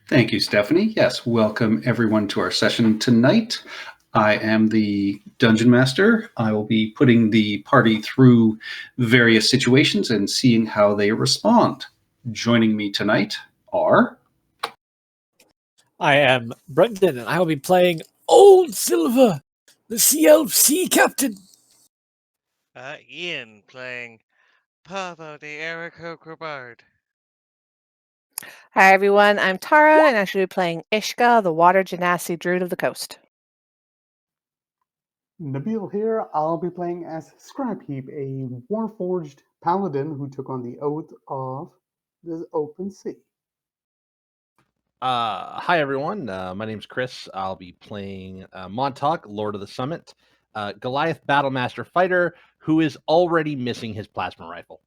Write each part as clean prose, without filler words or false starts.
Thank you, Stephanie. Yes, welcome everyone to our session tonight. I am the Dungeon Master. I will be putting the party through various situations and seeing how they respond. Joining me tonight are... I am Brendan, and I will be playing Old Silver, the Sea Elf Sea Captain. Ian playing Pavo the Aarakocra. Hi everyone, I'm Tara, and I should be playing Ishka, the Water Genasi Druid of the Coast. Nabil here. I'll be playing as Scrapheap, a Warforged Paladin who took on the Oath of the Open Sea. Hi everyone, my name's Chris. I'll be playing Montauk, Lord of the Summit, Goliath Battlemaster Fighter, who is already missing his plasma rifle.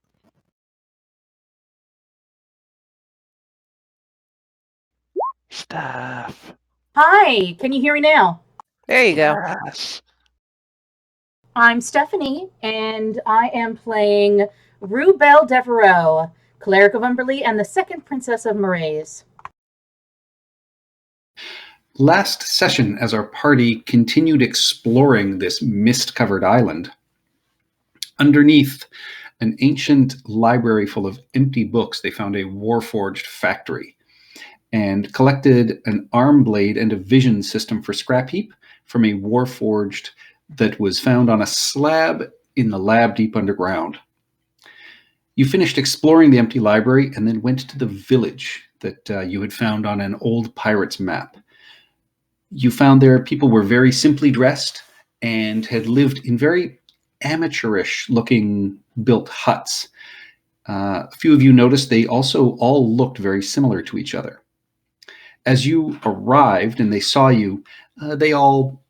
Steph. Hi, can you hear me now? There you go. Yes. I'm Stephanie, and I am playing Rue Belle Devereaux, Cleric of Umberly and the second Princess of Moraes. Last session, as our party continued exploring this mist-covered island, underneath an ancient library full of empty books, they found a Warforged factory and collected an arm blade and a vision system for Scrapheap from a Warforged that was found on a slab in the lab deep underground. You finished exploring the empty library and then went to the village that you had found on an old pirate's map. You found there people were very simply dressed and had lived in very amateurish looking built huts. A few of you noticed they also all looked very similar to each other. As you arrived and they saw you, they all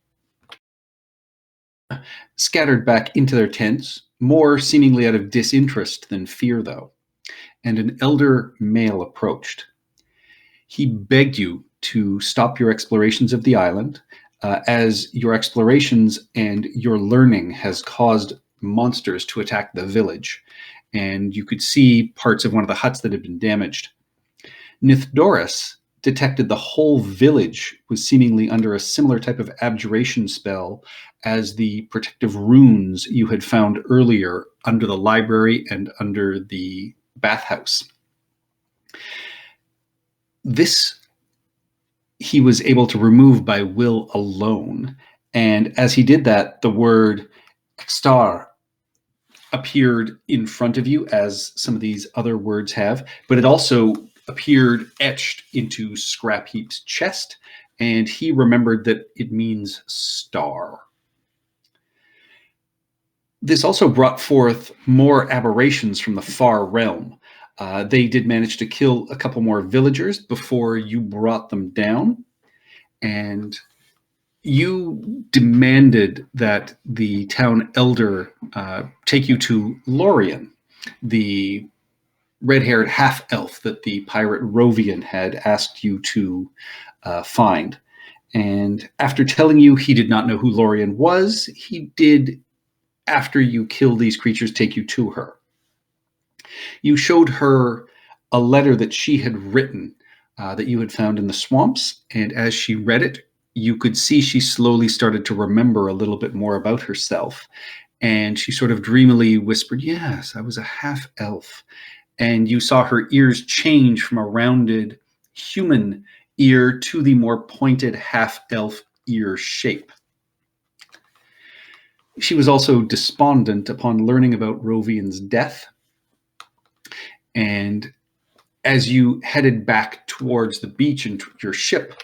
scattered back into their tents, more seemingly out of disinterest than fear, though. And an elder male approached. He begged you to stop your explorations of the island, as your explorations and your learning has caused monsters to attack the village, and you could see parts of one of the huts that had been damaged. Nithdoris detected the whole village was seemingly under a similar type of abjuration spell as the protective runes you had found earlier under the library and under the bathhouse. This he was able to remove by will alone, and as he did that, the word Extar appeared in front of you, as some of these other words have, but it also appeared etched into Scrapheap's chest, and he remembered that it means star. This also brought forth more aberrations from the far realm. They did manage to kill a couple more villagers before you brought them down, and you demanded that the town elder take you to Lorien, the red-haired half-elf that the pirate Rovian had asked you to find. And after telling you he did not know who Lorien was, he did, after you kill these creatures, take you to her. You showed her a letter that she had written that you had found in the swamps, and as she read it, you could see she slowly started to remember a little bit more about herself. And she sort of dreamily whispered, "Yes, I was a half-elf." And you saw her ears change from a rounded human ear to the more pointed half-elf ear shape. She was also despondent upon learning about Rovian's death. And as you headed back towards the beach and your ship,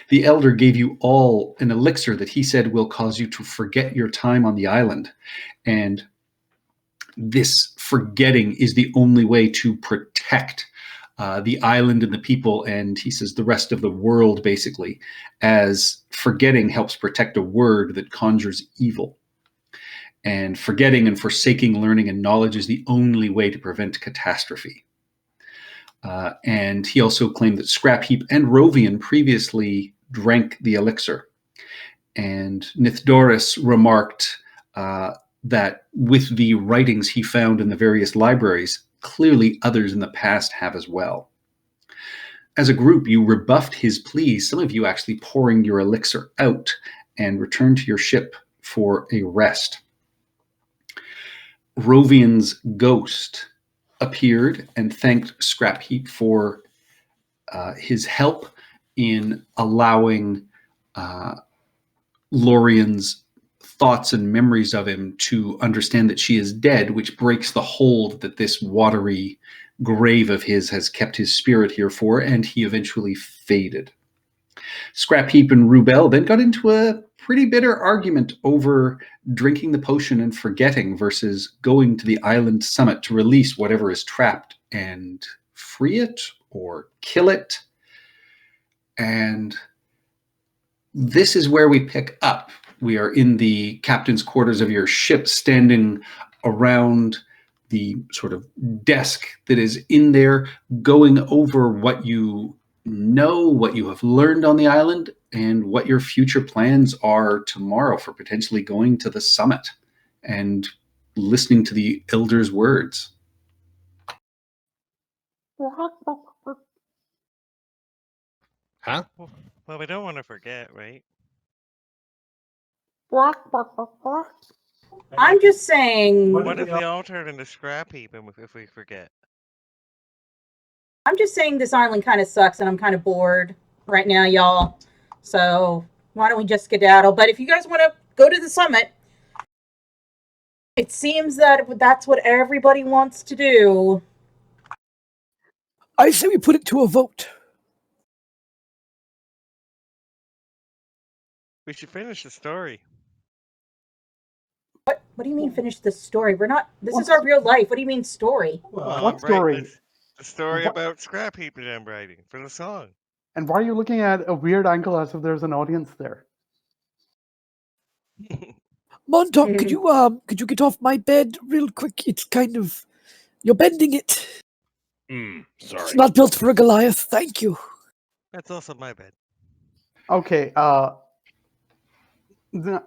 the elder gave you all an elixir that he said will cause you to forget your time on the island. And this forgetting is the only way to protect the island and the people, and he says the rest of the world, basically, as forgetting helps protect a word that conjures evil. And forgetting and forsaking learning and knowledge is the only way to prevent catastrophe. And he also claimed that Scrapheap and Rovian previously drank the elixir. And Nithdoris remarked that with the writings he found in the various libraries, clearly others in the past have as well. as a group, you rebuffed his pleas, some of you actually pouring your elixir out, and returned to your ship for a rest. Rovian's ghost appeared and thanked Scrapheap for his help in allowing Lorian's thoughts and memories of him to understand that she is dead, which breaks the hold that this watery grave of his has kept his spirit here for, and he eventually faded. Scrapheap and Rubel then got into a pretty bitter argument over drinking the potion and forgetting versus going to the island summit to release whatever is trapped and free it or kill it. And this is where we pick up. We are in the captain's quarters of your ship, standing around the sort of desk that is in there, going over what you know, what you have learned on the island, and what your future plans are tomorrow for potentially going to the summit and listening to the elders' words. Huh? Well, we don't want to forget, right? I'm just saying. What if we all turn into scrap heap and if we forget? I'm just saying this island kind of sucks, and I'm kind of bored right now, y'all. So why don't we just skedaddle? But if you guys want to go to the summit, it seems that that's what everybody wants to do. I say we put it to a vote. We should finish the story. What do you mean finish the story? We're not. This is our real life. What do you mean story? Well, What I'm story? writing the story What- about scrap heap that I'm writing for the song. And why are you looking at a weird angle as if there's an audience there? Montauk, could you get off my bed real quick? It's kind of you're bending it. Sorry. It's not built for a Goliath. Thank you. That's also my bed. Okay,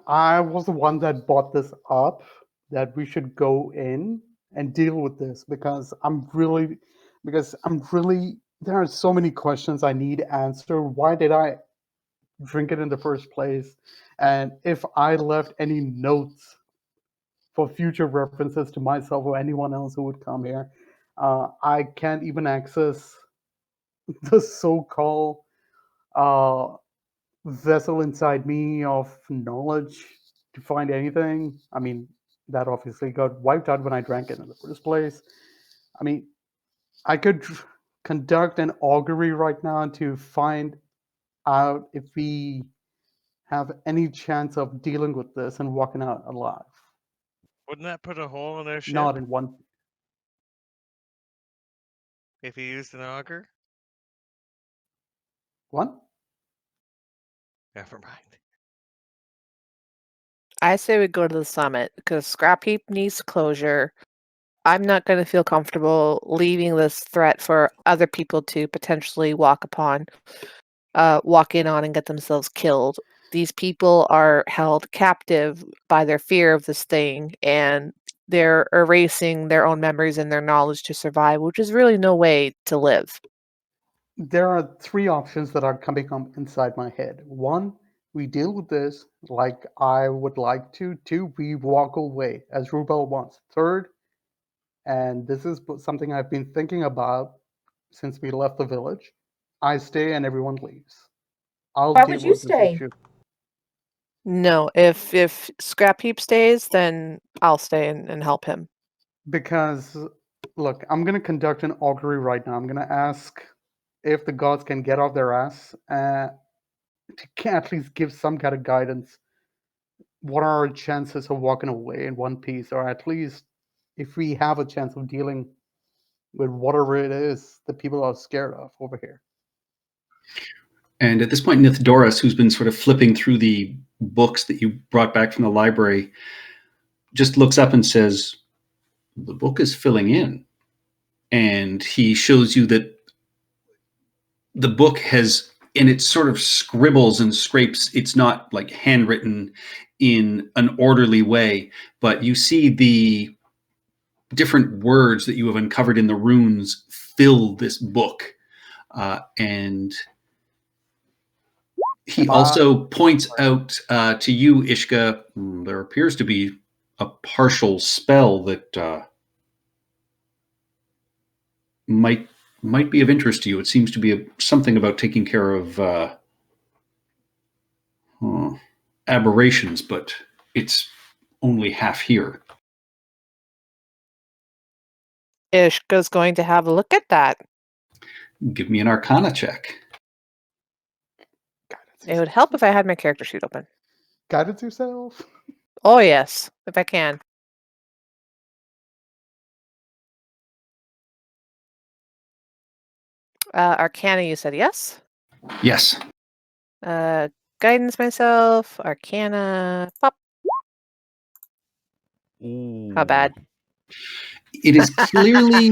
I was the one that brought this up, that we should go in and deal with this because there are so many questions I need answered. Why did I drink it in the first place? And if I left any notes for future references to myself or anyone else who would come here, I can't even access the so-called vessel inside me of knowledge to find anything. I mean, that obviously got wiped out when I drank it in the first place. I mean, I could conduct an augury right now to find out if we have any chance of dealing with this and walking out alive. Wouldn't that put a hole in our ship Not in one. if you used an auger? What? Never mind. I say we go to the summit because Scrap Heap needs closure. I'm not going to feel comfortable leaving this threat for other people to potentially walk in on and get themselves killed. These people are held captive by their fear of this thing, and they're erasing their own memories and their knowledge to survive, which is really no way to live. There are three options that are coming up inside my head. One, we deal with this like I would like to. Two, we walk away as Rubel wants. Third, and this is something I've been thinking about since we left the village, I stay and everyone leaves. I'll Why deal would you with this stay? issue. No, if Scrap Heap stays, then I'll stay and help him. Because, look, I'm going to conduct an augury right now. I'm going to ask if the gods can get off their ass to at least give some kind of guidance. What are our chances of walking away in one piece? Or at least if we have a chance of dealing with whatever it is that people are scared of over here. And at this point, Nithdoris, who's been sort of flipping through the books that you brought back from the library, just looks up and says, "The book is filling in." And he shows you that the book has, and it sort of scribbles and scrapes. It's not like handwritten in an orderly way, but you see the different words that you have uncovered in the runes fill this book. And he Am I- also points out to you, Ishka, there appears to be a partial spell that might be of interest to you. It seems to be something about taking care of aberrations, but it's only half here. Ishka's going to have a look at that. Give me an Arcana check. It would help if I had my character sheet open. Guidance yourself. Oh, yes, if I can. Arcana, you said yes? Yes. Guidance myself, Arcana, pop. How bad? It is clearly,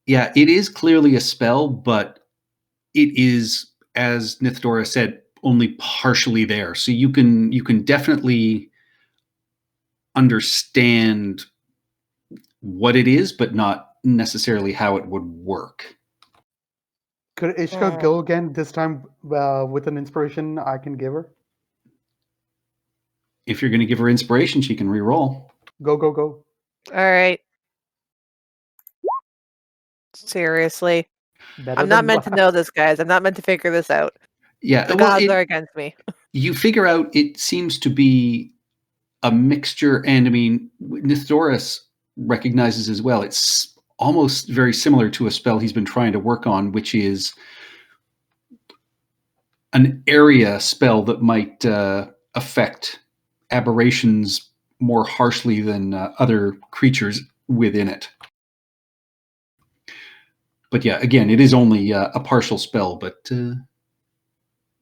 yeah, it is clearly a spell, but it is, as Nithdora said, only partially there. So you can definitely understand what it is, but not necessarily how it would work. Could Ishka go again this time with an inspiration I can give her? If you're going to give her inspiration, she can re-roll. Go, go, go. All right. Seriously. Better I'm not than meant to last. know this, guys. I'm not meant to figure this out. Yeah, The well, gods are against me. you figure out it seems to be a mixture, and I mean, Nithdoris recognizes as well. It's almost very similar to a spell he's been trying to work on, which is an area spell that might affect aberrations more harshly than other creatures within it. But yeah, again, it is only a partial spell, but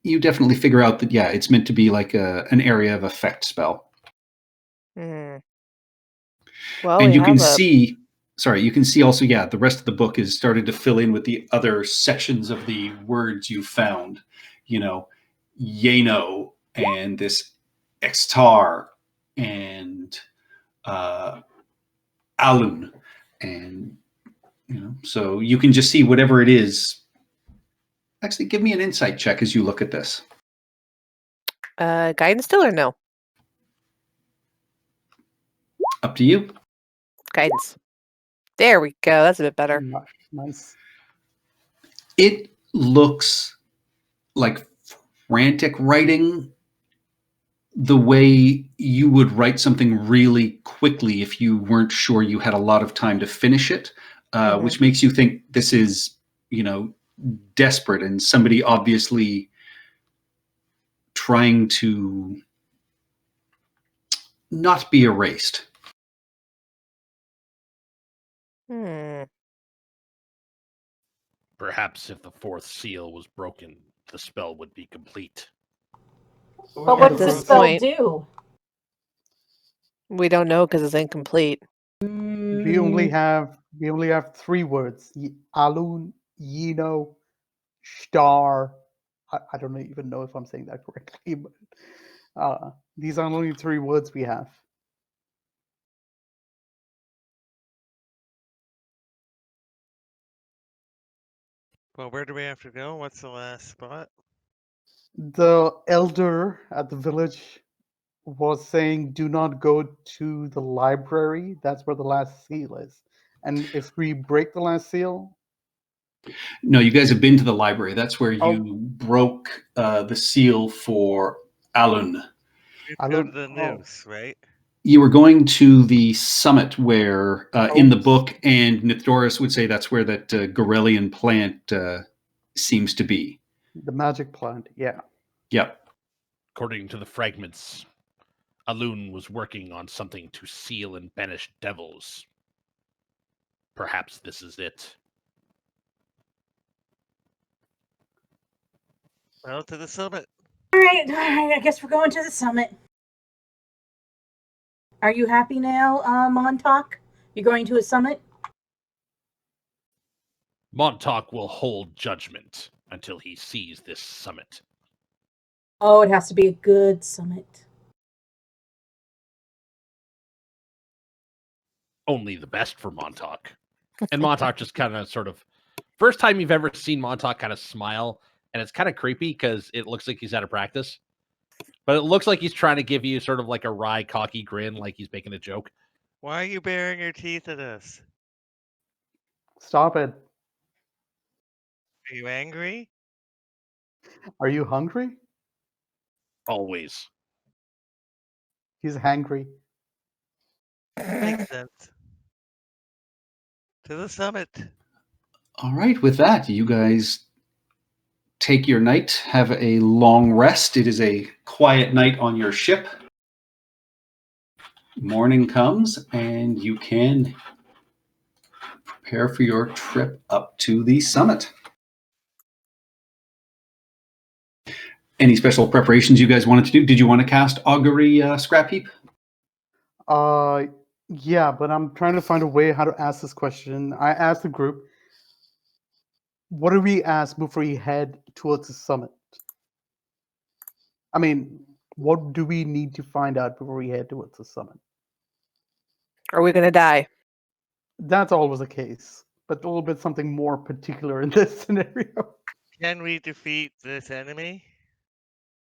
you definitely figure out that, yeah, it's meant to be like an area of effect spell. Hmm. Well, And we you can have a see, sorry, you can see also, yeah, the rest of the book is started to fill in with the other sections of the words you found. You know, Yeno and this Extar and Alun. And, you know, so you can just see whatever it is. Actually, give me an insight check as you look at this. guidance still or no? Up to you. Guidance. There we go. That's a bit better. Nice. It looks like frantic writing, the way you would write something really quickly if you weren't sure you had a lot of time to finish it, which makes you think this is, you know, desperate and somebody obviously trying to not be erased. Hmm. Perhaps if the fourth seal was broken, the spell would be complete. But At what does this the spell point- do? We don't know because it's incomplete. We only have 3 words: Alun, Yeno, Star. I don't even know if I'm saying that correctly, but these are only 3 words we have. Well, where do we have to go? What's the last spot? The elder at the village was saying, "Do not go to the library. That's where the last seal is. And if we break the last seal, No, you guys have been to the library. That's where Oh. you broke the seal for Alun. You I go to don't- the oh. noose, right? You were going to the summit where, in the Oh. book, and Nithdoris would say that's where that Gorelian plant seems to be. the magic plant, yeah." Yep. According to the fragments, Alun was working on something to seal and banish devils. Perhaps this is it. Well, to the summit. All right. I guess we're going to the summit. Are you happy now, Montauk? You're going to a summit? Montauk will hold judgment until he sees this summit. Oh, it has to be a good summit. Only the best for Montauk. And Montauk just kind of sort of first time you've ever seen Montauk kind of smile, and it's kind of creepy because it looks like he's out of practice. But it looks like he's trying to give you sort of like a wry, cocky grin, like he's making a joke. Why are you baring your teeth at us? Stop it. Are you angry? Are you hungry? Always. He's hangry. Makes sense. To the summit. All right, with that, you guys take your night, have a long rest. It is a quiet night on your ship. Morning comes, and you can prepare for your trip up to the summit. Any special preparations you guys wanted to do? Did you want to cast Augury Scrap Heap? Yeah, but I'm trying to find a way how to ask this question. I asked the group, what do we ask before we head towards the summit? I mean, what do we need to find out before we head towards the summit? Are we going to die? That's always the case, but a little bit something more particular in this scenario. Can we defeat this enemy?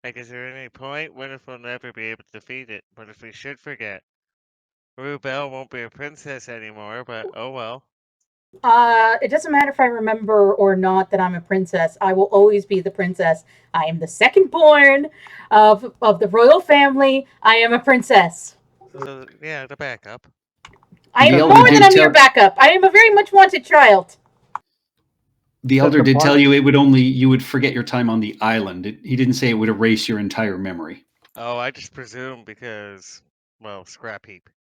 Like, is there any point? What if we'll never be able to defeat it? What if we should forget? Rubel won't be a princess anymore, but oh well. It doesn't matter if I remember or not that I'm a princess. I will always be the princess. I am the second born of the royal family. I am a princess. So, yeah, the backup. I The am elder more did than a mere tell- backup. I am a very much wanted child. The That's elder the did tell part. you you would forget your time on the island. He didn't say it would erase your entire memory. Oh, I just presume because, well, scrap heap.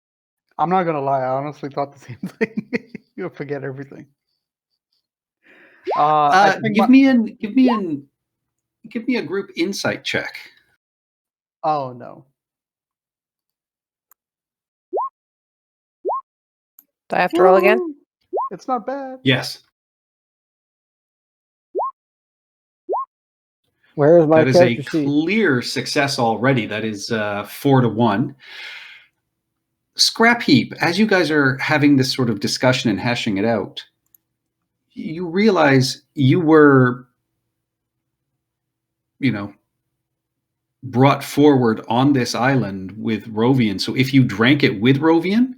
I'm not gonna lie, I honestly thought the same thing. You'll forget everything. I think Give me a group insight check. Oh no. Do I have to roll again? Woo! It's not bad. Yes, Where is my that is a character sheet? clear success already. That is 4-1. Scrap Heap, as you guys are having this sort of discussion and hashing it out, you realize you were, brought forward on this island with Rovian. So if you drank it with Rovian,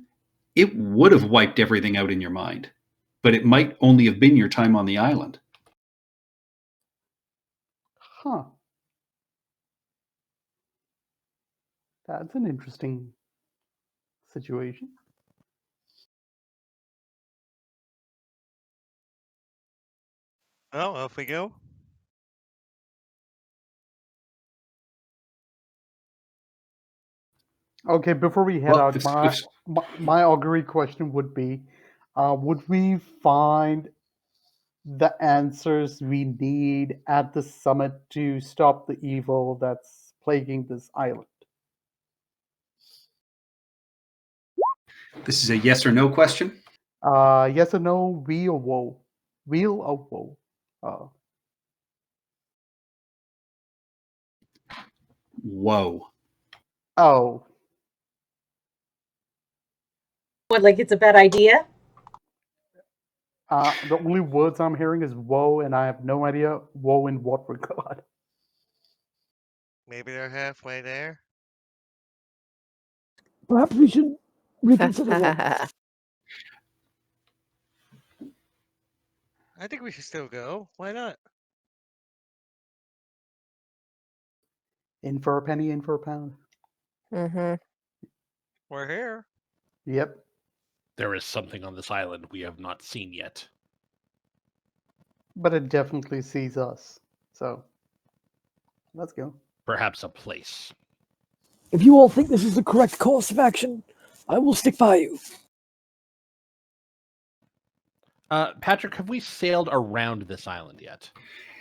it would have wiped everything out in your mind. But it might only have been your time on the island. Huh. That's an interesting situation. Oh, off we go. Okay, before we head Well, out, if- my augury question would be, would we find the answers we need at the summit to stop the evil that's plaguing this island? This is a yes or no question. Yes or no, we or woe? Wheel or woe? Whoa. Oh, What, like it's a bad idea? the only words I'm hearing is woe, and I have no idea woe in what regard. Maybe they're halfway there. Perhaps we should reconsider that. I think we should still go. Why not? In for a penny, in for a pound. Mm-hmm. We're here. Yep. There is something on this island we have not seen yet. But it definitely sees us. So, let's go. Perhaps a place. If you all think this is the correct course of action, I will stick by you. Patrick, have we sailed around this island yet?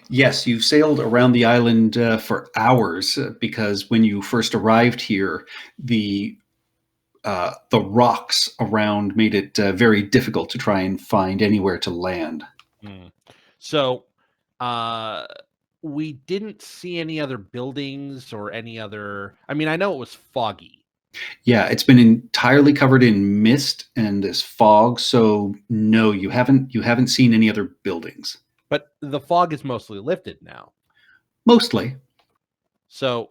Yes, you've sailed around the island for hours because when you first arrived here, the rocks around made it very difficult to try and find anywhere to land. So, we didn't see any other buildings or any other. I mean, I know it was foggy, Yeah, it's been entirely covered in mist and this fog, so no, you haven't seen any other buildings. But the fog is mostly lifted now. Mostly. So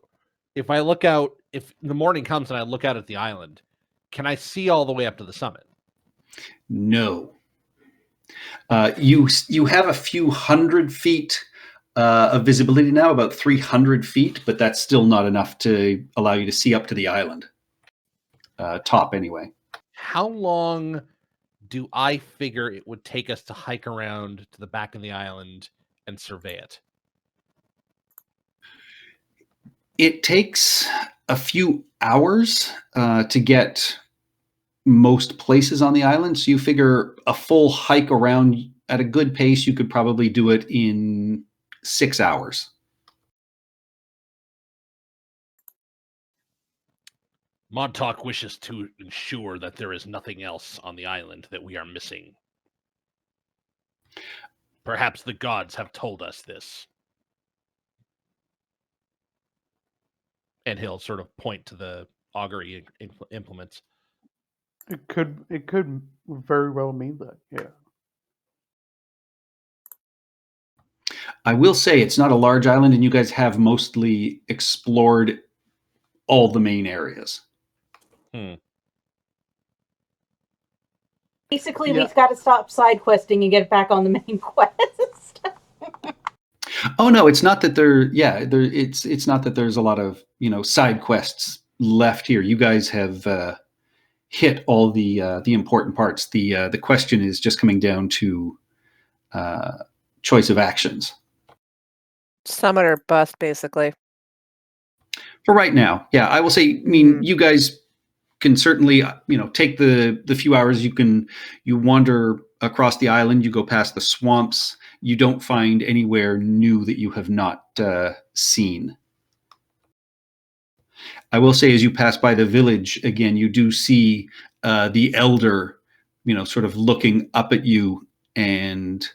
if I look out, if the morning comes and I look out at the island, can I see all the way up to the summit? No. You have a few hundred feet of visibility now, about 300 feet, but that's still not enough to allow you to see up to the island. Top, anyway. How long do I figure it would take us to hike around to the back of the island and survey it? It takes a few hours to get most places on the island, so you figure a full hike around at a good pace, you could probably do it in 6 hours. Montauk wishes to ensure that there is nothing else on the island that we are missing. Perhaps the gods have told us this. And he'll sort of point to the augury implements. It could very well mean that. Yeah. I will say it's not a large island, and you guys have mostly explored all the main areas. Basically, Yeah. we've got to stop side questing and get back on the main quest. Oh no, it's not that it's not that there's a lot of side quests left here. You guys have hit all the important parts. The question is just coming down to choice of actions. Summit or bust, basically. For right now, yeah, I will say. I mean, you guys can certainly take the few hours you wander across the island. You go past the swamps. You don't find anywhere new that you have not seen. I will say, as you pass by the village again, you do see the elder, sort of looking up at you and,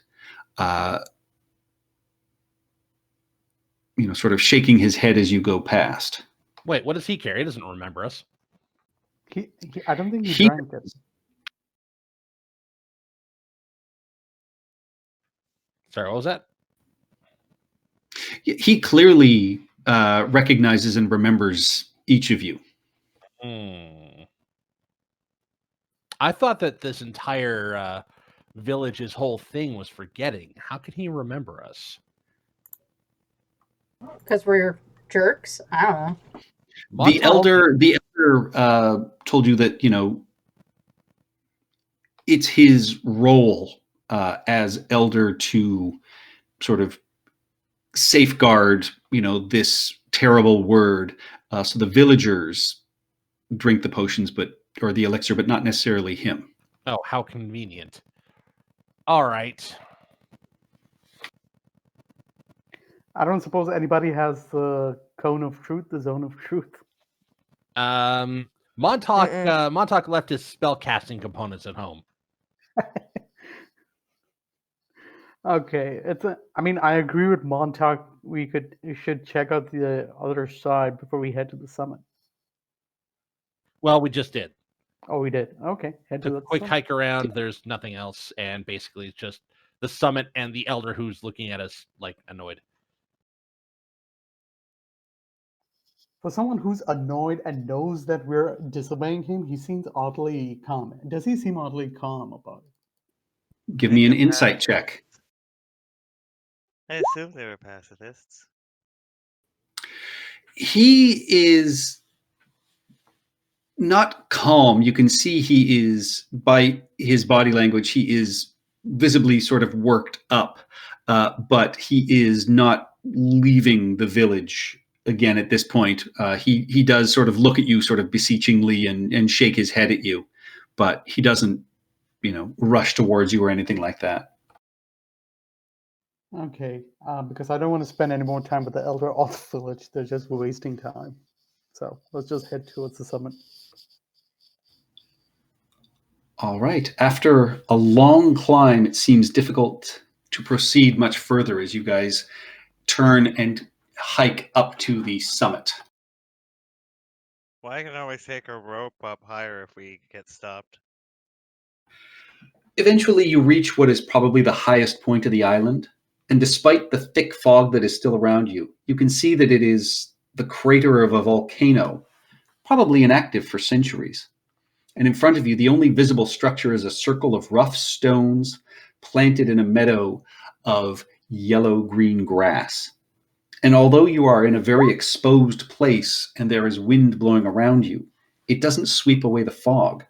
sort of shaking his head as you go past. Wait, what does he carry? He doesn't remember us. I don't think he drank it. Sorry, what was that? He clearly recognizes and remembers each of you. I thought that this entire village's whole thing was forgetting. How could he remember us? Because we're jerks. I don't know. The elder told you that it's his role as elder to sort of safeguard this terrible word, so the villagers drink the potions or the elixir, but not necessarily him. Oh, how convenient. All right. I don't suppose anybody has the cone of truth, the zone of truth. Montauk left his spell casting components at home. Okay, I agree with Montauk. We should check out the other side before we head to the summit. Well, we just did. Oh, we did. Okay, head to Took the a quick summit. hike around. There's nothing else, and basically it's just the summit and the elder who's looking at us like annoyed. For someone who's annoyed and knows that we're disobeying him, he seems oddly calm. Does he seem oddly calm about it? Give me an insight check. I assume they were pacifists. He is not calm. You can see he is, by his body language, he is visibly sort of worked up, but he is not leaving the village again at this point. He does sort of look at you sort of beseechingly and shake his head at you, but he doesn't, rush towards you or anything like that. Okay, because I don't want to spend any more time with the elder or the village. They're just wasting time. So let's just head towards the summit. All right. After a long climb, it seems difficult to proceed much further as you guys turn and hike up to the summit. Well, I can always take a rope up higher if we get stopped. Eventually, you reach what is probably the highest point of the island, and despite the thick fog that is still around you, you can see that it is the crater of a volcano, probably inactive for centuries. And in front of you, the only visible structure is a circle of rough stones planted in a meadow of yellow-green grass. And although you are in a very exposed place and there is wind blowing around you, it doesn't sweep away the fog.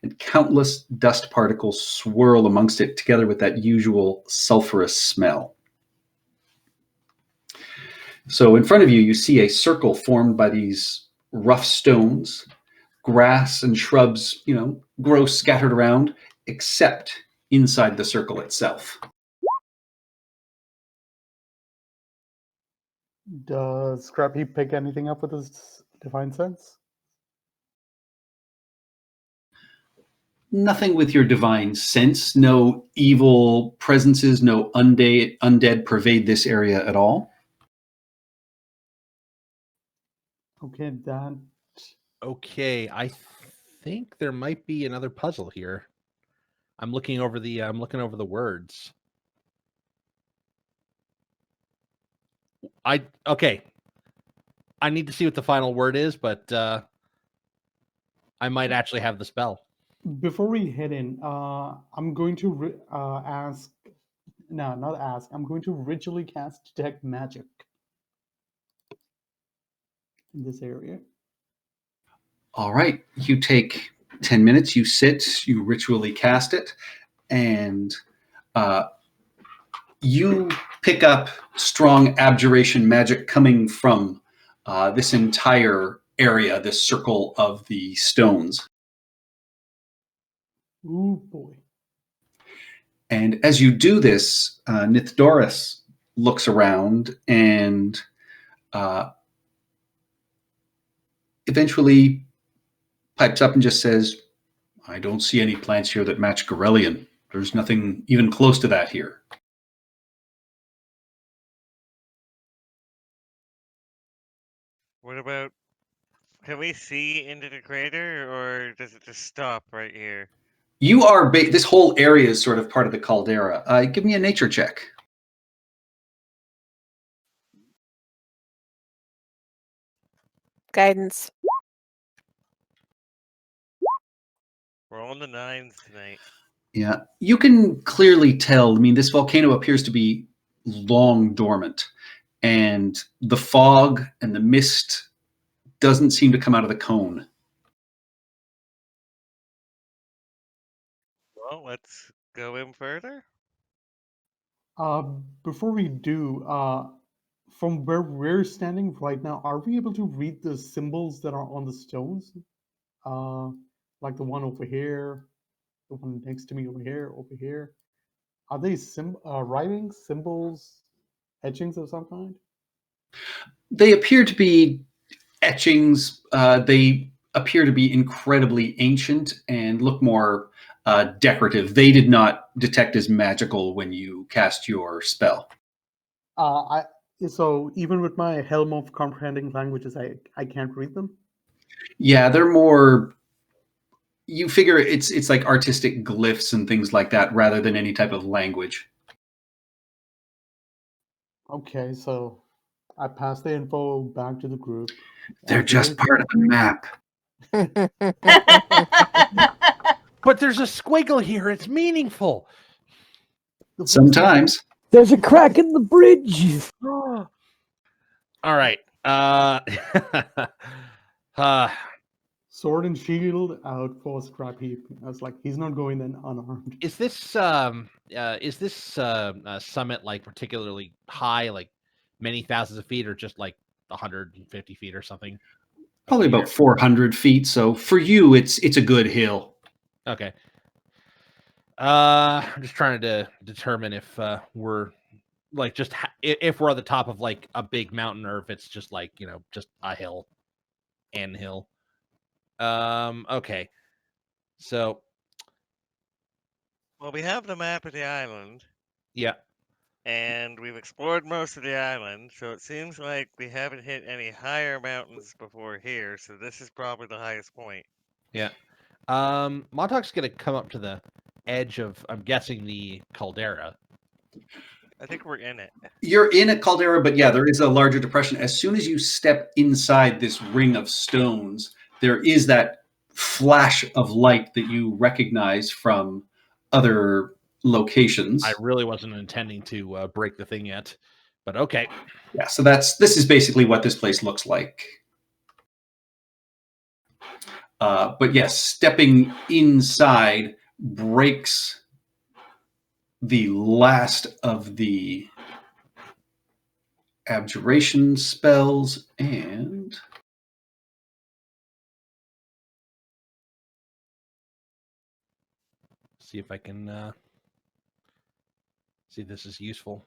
And countless dust particles swirl amongst it together with that usual sulfurous smell. So in front of you, you see a circle formed by these rough stones. Grass and shrubs, grow scattered around, except inside the circle itself. Does Scrappy pick anything up with his divine sense? Nothing with your divine sense. No evil presences, no undead pervade this area at all. Okay, that. Okay, I think there might be another puzzle here. I'm looking over the words. Okay. I need to see what the final word is, but I might actually have the spell. Before we head in, I'm going to ask. No, not ask. I'm going to ritually cast Detect Magic in this area. All right, you take 10 minutes, you sit, you ritually cast it, and you pick up strong abjuration magic coming from this entire area, this circle of the stones. Ooh, boy. And as you do this, Nithdoris looks around and eventually pipes up and just says, I don't see any plants here that match Garelian. There's nothing even close to that here. What about... Can we see into the crater, or does it just stop right here? You are... this whole area is sort of part of the caldera. Give me a nature check. Guidance. We're on the 9s tonight. Yeah, you can clearly tell. I mean, this volcano appears to be long dormant, and the fog and the mist doesn't seem to come out of the cone. Well, let's go in further. Before we do, from where we're standing right now, are we able to read the symbols that are on the stones? Like the one over here, the one next to me over here. Are they writing symbols, etchings of some kind? They appear to be etchings. They appear to be incredibly ancient and look more decorative. They did not detect as magical when you cast your spell. So even with my helm of comprehending languages, I can't read them. Yeah, they're more. You figure it's like artistic glyphs and things like that rather than any type of language. Okay, so I pass the info back to the group. They're just part of the map. But there's a squiggle here. It's meaningful. Sometimes. There's a crack in the bridge. All right. Sword and shield out for Scrappy. I was like, he's not going in unarmed. Is this summit like particularly high, like many thousands of feet, or just like 150 feet or something? Probably about 400 feet. So for you, it's a good hill. Okay. I'm just trying to determine if we're like just if we're on the top of like a big mountain, or if it's just like just a hill and hill. Okay. So. Well, we have the map of the island. Yeah. and we've explored most of the island, so it seems like we haven't hit any higher mountains before here, so this is probably the highest point. Yeah. Montauk's gonna come up to the edge of, I'm guessing, the caldera. I think we're in it. You're in a caldera, but yeah, there is a larger depression. As soon as you step inside this ring of stones, there is that flash of light that you recognize from other locations. I really wasn't intending to break the thing yet, but okay. Yeah, so this is basically what this place looks like. But yes, stepping inside breaks the last of the abjuration spells, and See if I can see if this is useful,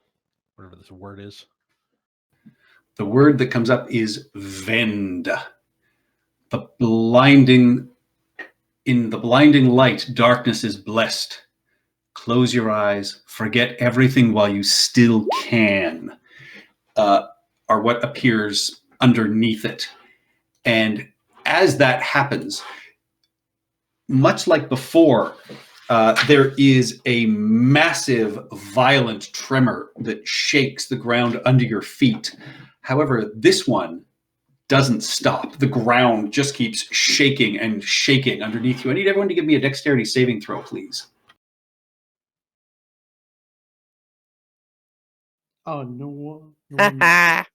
whatever this word is. the word that comes up is Vend. The blinding, in the blinding light, darkness is blessed. Close your eyes, forget everything while you still can, are what appears underneath it. And as that happens, much like before, there is a massive, violent tremor that shakes the ground under your feet. However, this one doesn't stop. The ground just keeps shaking and shaking underneath you. I need everyone to give me a dexterity saving throw, please. Oh, no one. Damn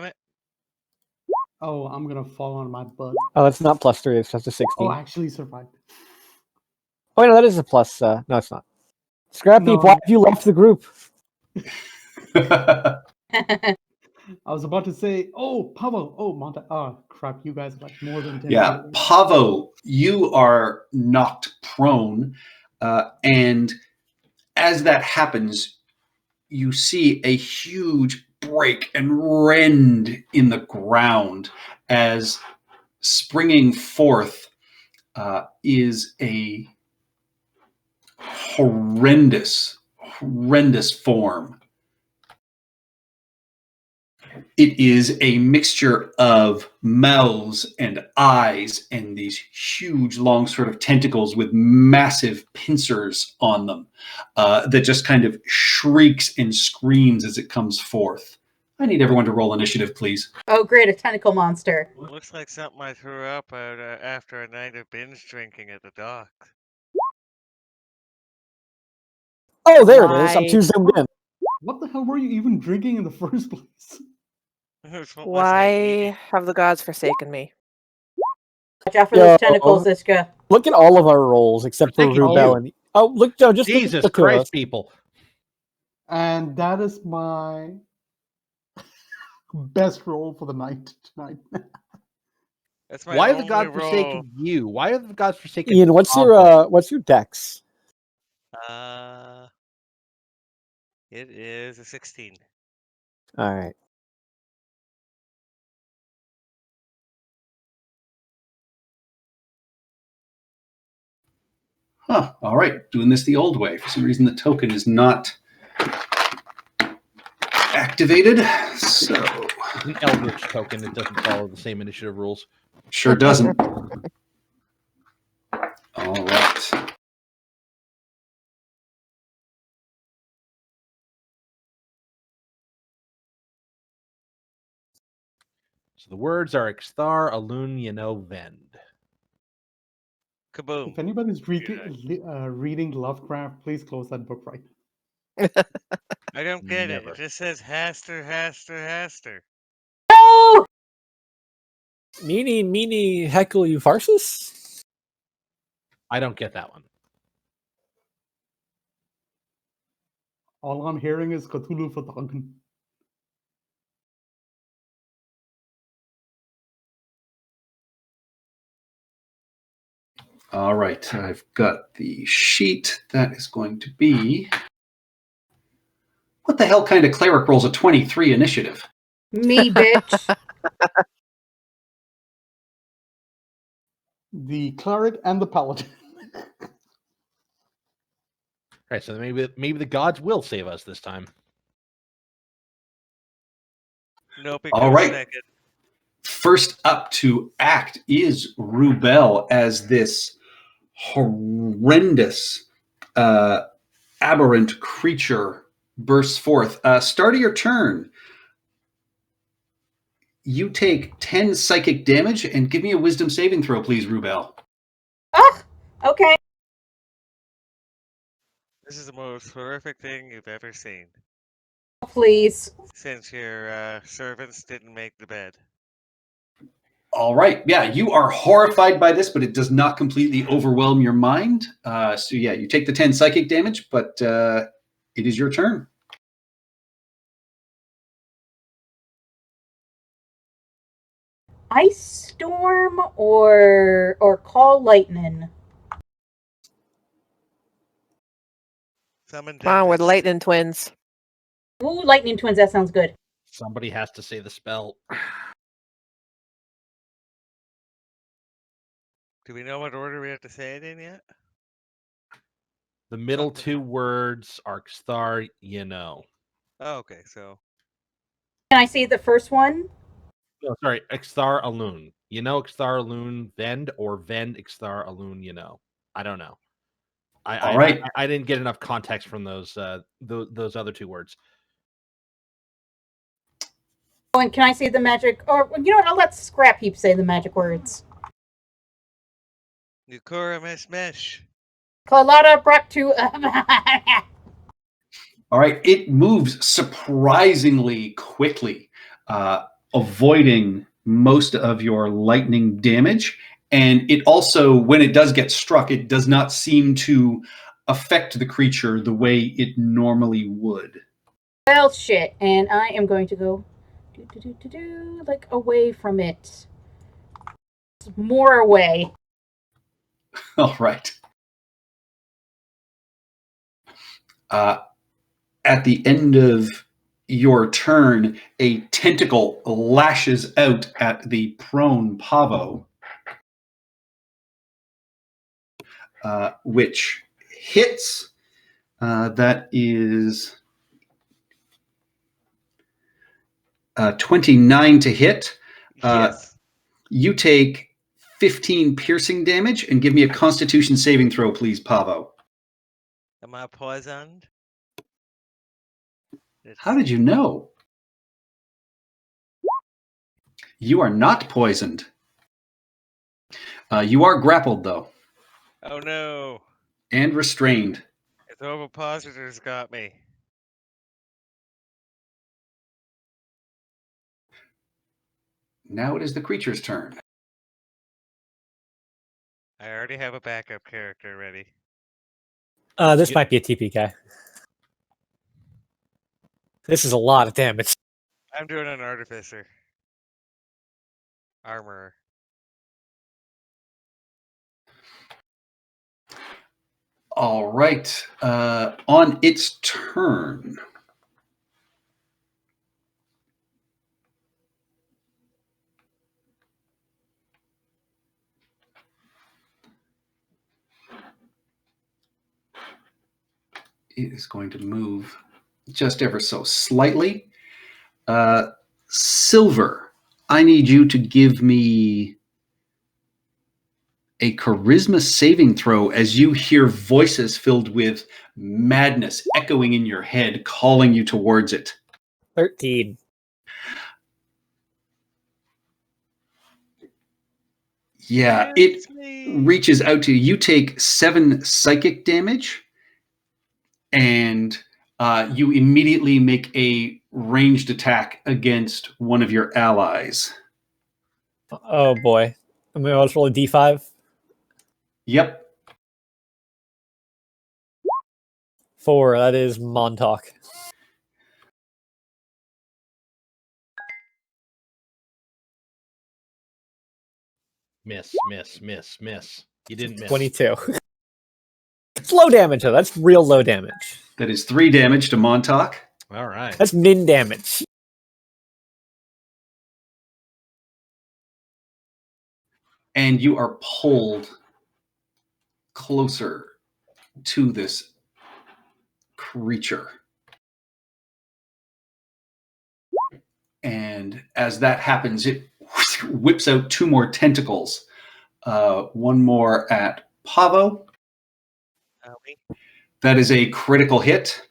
it. Oh, I'm gonna fall on my butt. Oh, it's not +3. It's just a 16. Oh, I actually survived. Oh, wait, no, that is a plus. No, it's not. Scrappy, No. why have you left the group? I was about to say, oh, Pavel, oh, Monta. Oh, crap, you guys are like more than 10 Yeah, feet away. Pavo, you are knocked prone, and as that happens, you see a huge break and rend in the ground as springing forth is a horrendous form. It is a mixture of mouths and eyes and these huge, long sort of tentacles with massive pincers on them that just kind of shrieks and screams as it comes forth. I need everyone to roll initiative, please. Oh, great, a tentacle monster. Looks like something I threw up out after a night of binge drinking at the dock. Oh, there it is. I'm Why? too zoomed in. What the hell were you even drinking in the first place? It's what was I Why eating? have the gods forsaken me? Watch out for Yo. those tentacles, Ishka. Look at all of our rolls except for Thank you. Rubel. And oh, look, Joe, just look at Jesus the two of Christ, us. people. And that is my best roll for the night tonight. That's my Why have the only gods roll. forsaken you? Why have the gods forsaken Ian, what's Pablo? your dex? It is a 16. All right. Huh, all right, doing this the old way. For some reason, the token is not activated, so It's an Eldritch token. It doesn't follow the same initiative rules. sure doesn't. All right. So the words are Ixthar, Alun, Yano, Vend. Kaboom. If anybody's reading Lovecraft, please close that book right now. I don't get it. Never. It just says Haster, Haster, Haster. No! Meanie, heckle you farces? I don't get that one. All I'm hearing is Cthulhu Verdanken. All right, I've got the sheet. That is going to be... What the hell kind of cleric rolls a 23 initiative? Me, bitch. The cleric and the paladin. Right, so maybe the gods will save us this time. Nope, it All goes right. second. First up to act is Rubel as this horrendous, aberrant creature bursts forth. Start of your turn. You take 10 psychic damage and give me a wisdom saving throw, please, Rubel. Ah, okay. This is the most horrific thing you've ever seen. Please. Since your servants didn't make the bed. All right. Yeah, you are horrified by this, but it does not completely overwhelm your mind. So yeah, you take the 10 psychic damage, but it is your turn. Ice storm or call lightning. Summon Come on, we're the dentist. lightning twins. Ooh, lightning twins. That sounds good. Somebody has to say the spell. Do we know what order we have to say it in yet? The middle Something. two words are Xthar, you know. Oh, okay, so Can I say the first one? Oh, sorry, Xthar Alun. You know Xthar Alun Vend or Vend Xthar Alun, you know. I don't know. All right. I didn't get enough context from those other two words. Oh, and can I say the magic? Or you know what? I'll let Scrap Heap say the magic words. Nukura Mesh Mesh. Colada brought to. All right. It moves surprisingly quickly, avoiding most of your lightning damage. And it also, when it does get struck, it does not seem to affect the creature the way it normally would. Well, shit. And I am going to go like away from it. More away. All right. At the end of your turn, a tentacle lashes out at the prone Pavo, which hits. That is 29 to hit. Yes. You take 15 piercing damage and give me a Constitution saving throw, please, Pavo. Am I poisoned? How did you know? You are not poisoned. You are grappled, though, Oh no. and restrained. The ovipositors got me. Now it is the creature's turn. I already have a backup character ready. This might be a TP guy. This is a lot of damage. I'm doing an artificer. Armorer. All right. On its turn, it is going to move just ever so slightly. Silver, I need you to give me a charisma saving throw as you hear voices filled with madness echoing in your head, calling you towards it. 13. Yeah, It's it me. reaches out to you. You take 7 psychic damage, and you immediately make a ranged attack against one of your allies. Oh boy. I'm going to let's roll a d5. Yep. 4. That is Montauk. Miss. You didn't miss. 22. It's low damage, though. That's real low damage. That is 3 damage to Montauk. All right. That's min damage. And you are pulled closer to this creature. And as that happens, it whips out 2 more tentacles. One more at Pavo. That is a critical hit.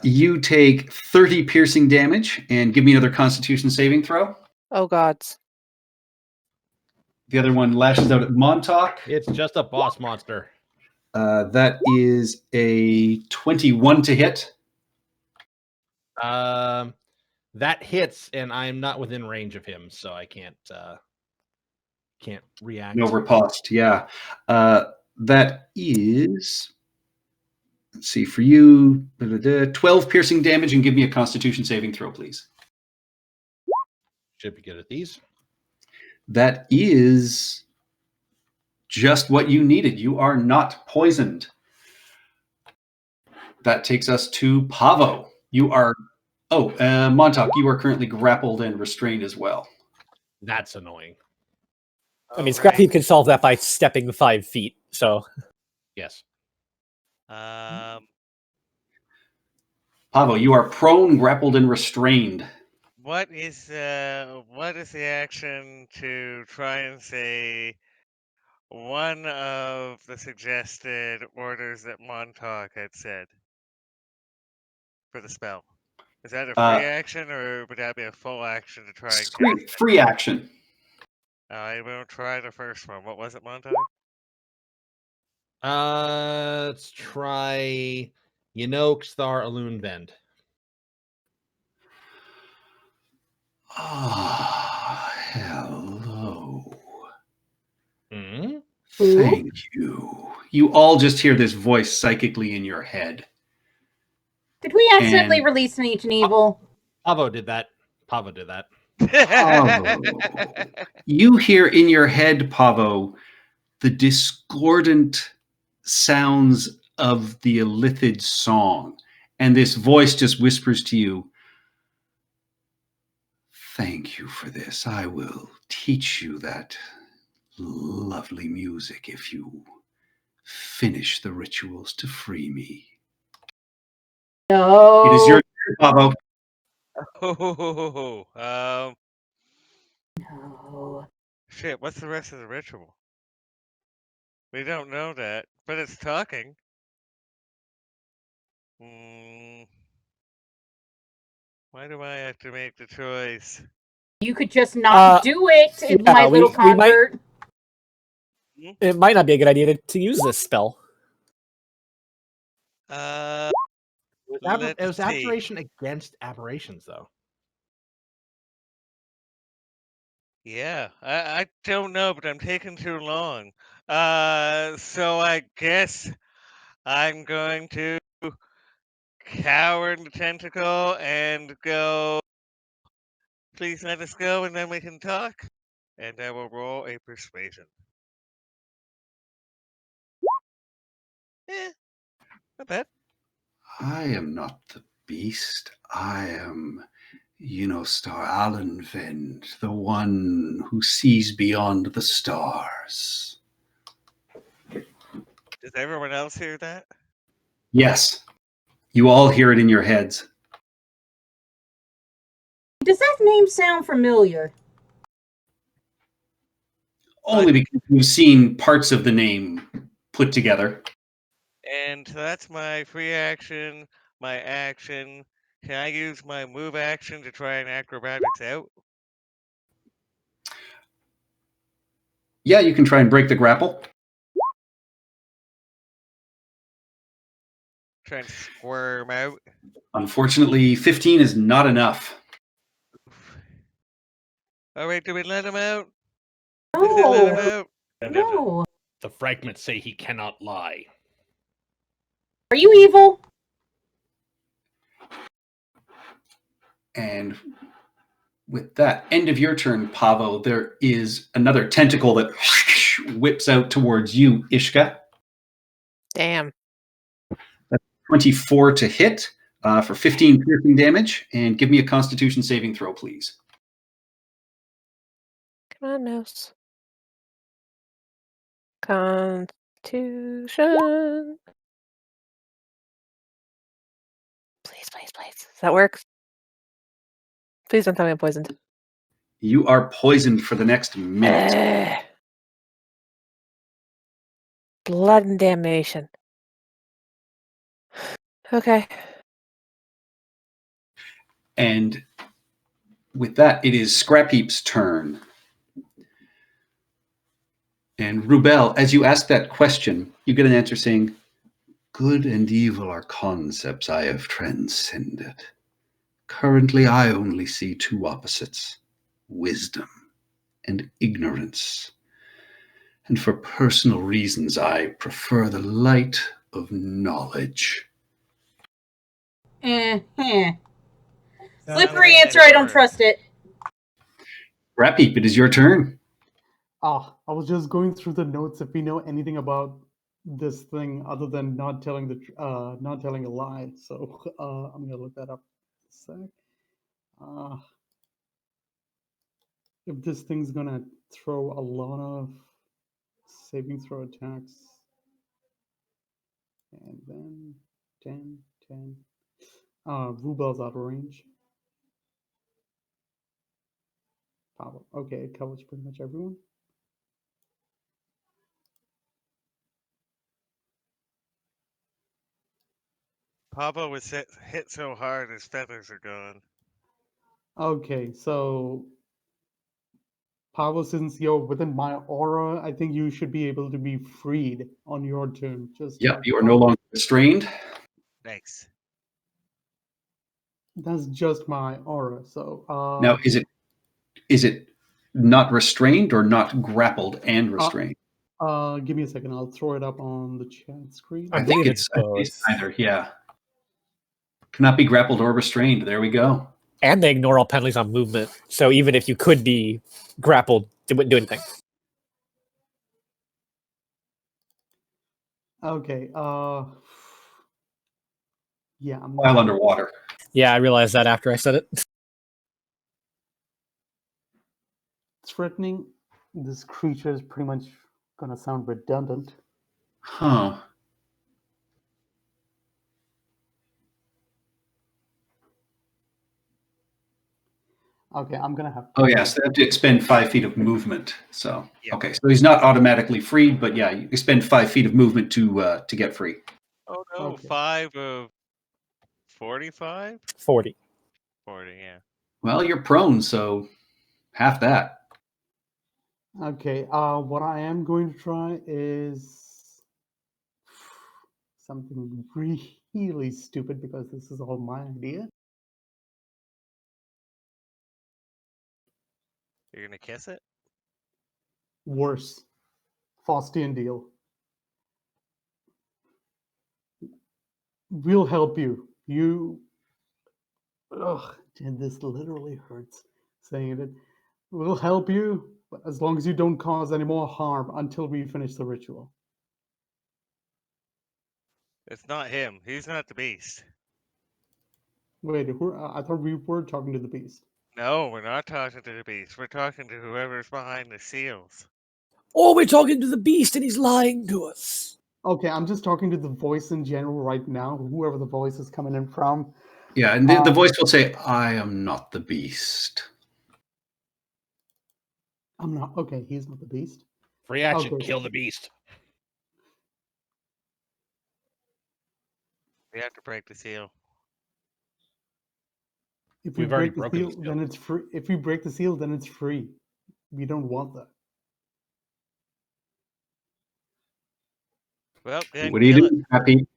You take 30 piercing damage, and give me another Constitution saving throw. Oh gods. The other one lashes out at Montauk. It's just a boss monster. That is a 21 to hit. That hits, and I'm not within range of him, so I can't react. No riposte, yeah. That is, let's see, for you, 12 piercing damage, and give me a Constitution saving throw, please. Should be good at these. That is just what you needed. You are not poisoned. That takes us to Pavo. You are, Montauk, you are currently grappled and restrained as well. That's annoying. I mean, Scrap Heap can solve that by stepping 5 feet. So Yes. Pavo, you are prone, grappled, and restrained. What is the action to try and say one of the suggested orders that Montauk had said for the spell? Is that a free action, or would that be a full action to try and cast it? Free action. I will try the first one. What was it, Montauk? Let's try Xthar Alun Vend. Ah, hello. Hmm? Thank you. You all just hear this voice psychically in your head. Did we accidentally And- release an Ancient Evil? Pavo did that. Pavo did that. Oh. You hear in your head, Pavo, the discordant sounds of the Illithid song. And this voice just whispers to you, thank you for this. I will teach you that lovely music if you finish the rituals to free me. No. It is your turn, Pavo. No. Shit, what's the rest of the ritual? We don't know that, but it's talking. Why do I have to make the choice? You could just not do it in yeah, my little we might- convert. it might not be a good idea to use this spell. Let's It was see. abjuration against aberrations, though. Yeah, I don't know, but I'm taking too long. So I guess I'm going to cower in the tentacle and go, please let us go, and then we can talk. And I will roll a persuasion. Not bad. I am not the beast. I am Star Alun Vend, the one who sees beyond the stars. Does everyone else hear that? Yes, you all hear it in your heads. Does that name sound familiar? Only because you've seen parts of the name put together. And so that's my free action, my action. Can I use my move action to try and acrobatics out? Yeah, you can try and break the grapple. Try and squirm out. Unfortunately, 15 is not enough. All right, do we let him out? Did we let him No. out? No. The fragments say he cannot lie. Are you evil? And with that end of your turn, Pavo, there is another tentacle that whips out towards you, Ishka. Damn. 24 to hit for 15 piercing damage. And give me a Constitution saving throw, please. Come on, Nose. Constitution. Please, please, please. Does that work? Please don't tell me I'm poisoned. You are poisoned for the next minute. Blood and damnation. Okay. And with that, it is Scrapheap's turn. And Rubel, as you ask that question, you get an answer saying, "Good and evil are concepts I have transcended. Currently, I only see two opposites, wisdom and ignorance. And for personal reasons, I prefer the light of knowledge." Slippery answer. I don't trust it. Scrapheap, it is your turn. I was just going through the notes if we know anything about this thing other than not telling a lie. So I'm gonna look that up a sec. If this thing's gonna throw a lot of saving throw attacks, and then 10. Rubel's out of range. Power. Okay, it covers pretty much everyone. Pablo was hit so hard his feathers are gone. Okay, so Pablo, since you're within my aura, I think you should be able to be freed on your turn. Yep, you are no longer restrained. Thanks. That's just my aura. So Now, is it not restrained or not grappled and restrained? Give me a second. I'll throw it up on the chat screen. I I think believe it's it's both. either. Yeah, cannot be grappled or restrained. There we go. And they ignore all penalties on movement. So even if you could be grappled, it wouldn't do anything. Okay. Yeah, I'm While underwater. Yeah, I realized that after I said it. threatening. This creature is pretty much gonna sound redundant. Huh. Okay, I'm gonna have. Oh yes, they have to expend 5 feet of movement. So Yep. okay, so he's not automatically freed, but yeah, you expend 5 feet of movement to get free. Oh no, Okay. 5 of 45? 40. 40, yeah. Well, you're prone, so half that. Okay. What I am going to try is something really stupid because this is all my idea. You're gonna kiss it? Worse, Faustian deal. We'll help you. Ugh, and this literally hurts saying it. We'll help you, but as long as you don't cause any more harm until we finish the ritual. It's not him. He's not the beast. Wait, I thought we were talking to the beast. No, we're not talking to the beast. We're talking to whoever's behind the seals. Oh, we're talking to the beast and he's lying to us. Okay, I'm just talking to the voice in general right now, whoever the voice is coming in from. Yeah, and the voice will say, "I am not the beast." I'm not. Okay, he's not the beast. Free action, Okay. kill the beast. We have to break the seal. If we We've already break the broken the seal, then it's free. If we break the seal, then it's free. We don't want that. Well, then What do you kill do? Happy?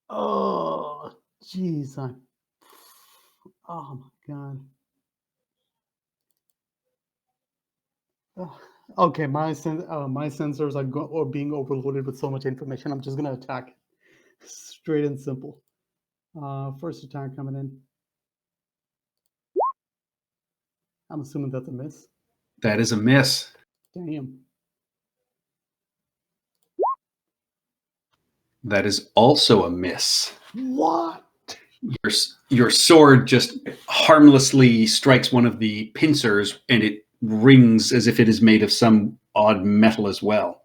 Oh, jeez. Oh my god. Ugh. Okay, my sensors are being overloaded with so much information. I'm just gonna attack, straight and simple. First attack coming in. I'm assuming that's a miss. That is a miss. Damn. That is also a miss. What? Your sword just harmlessly strikes one of the pincers, and it rings as if it is made of some odd metal as well.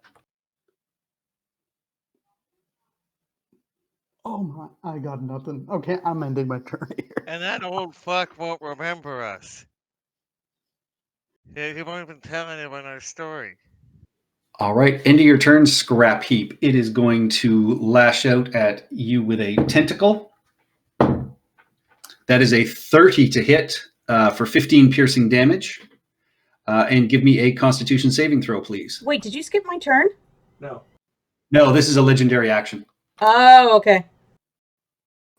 Oh my, I got nothing. Okay, I'm ending my turn here. And that old fuck won't remember us. He won't even tell anyone our story. All right, end of your turn, Scrap Heap. It is going to lash out at you with a tentacle. That is a 30 to hit for 15 piercing damage. And give me a Constitution saving throw, please. Wait, did you skip my turn? No. No, this is a legendary action. Oh, okay.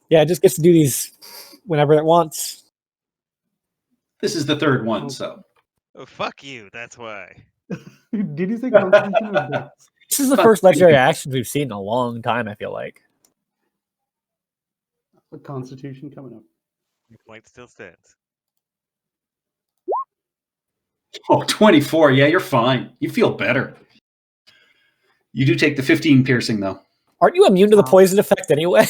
Yeah, it just gets to do these whenever it wants. This is the third one, so. Oh, fuck you, that's why. Did you say Constitution or Dex? This is the first legendary action we've seen in a long time, I feel like. The Constitution coming up. Your point still stands. Oh, 24. Yeah, you're fine. You feel better. You do take the 15 piercing, though. Aren't you immune to the poison effect anyway?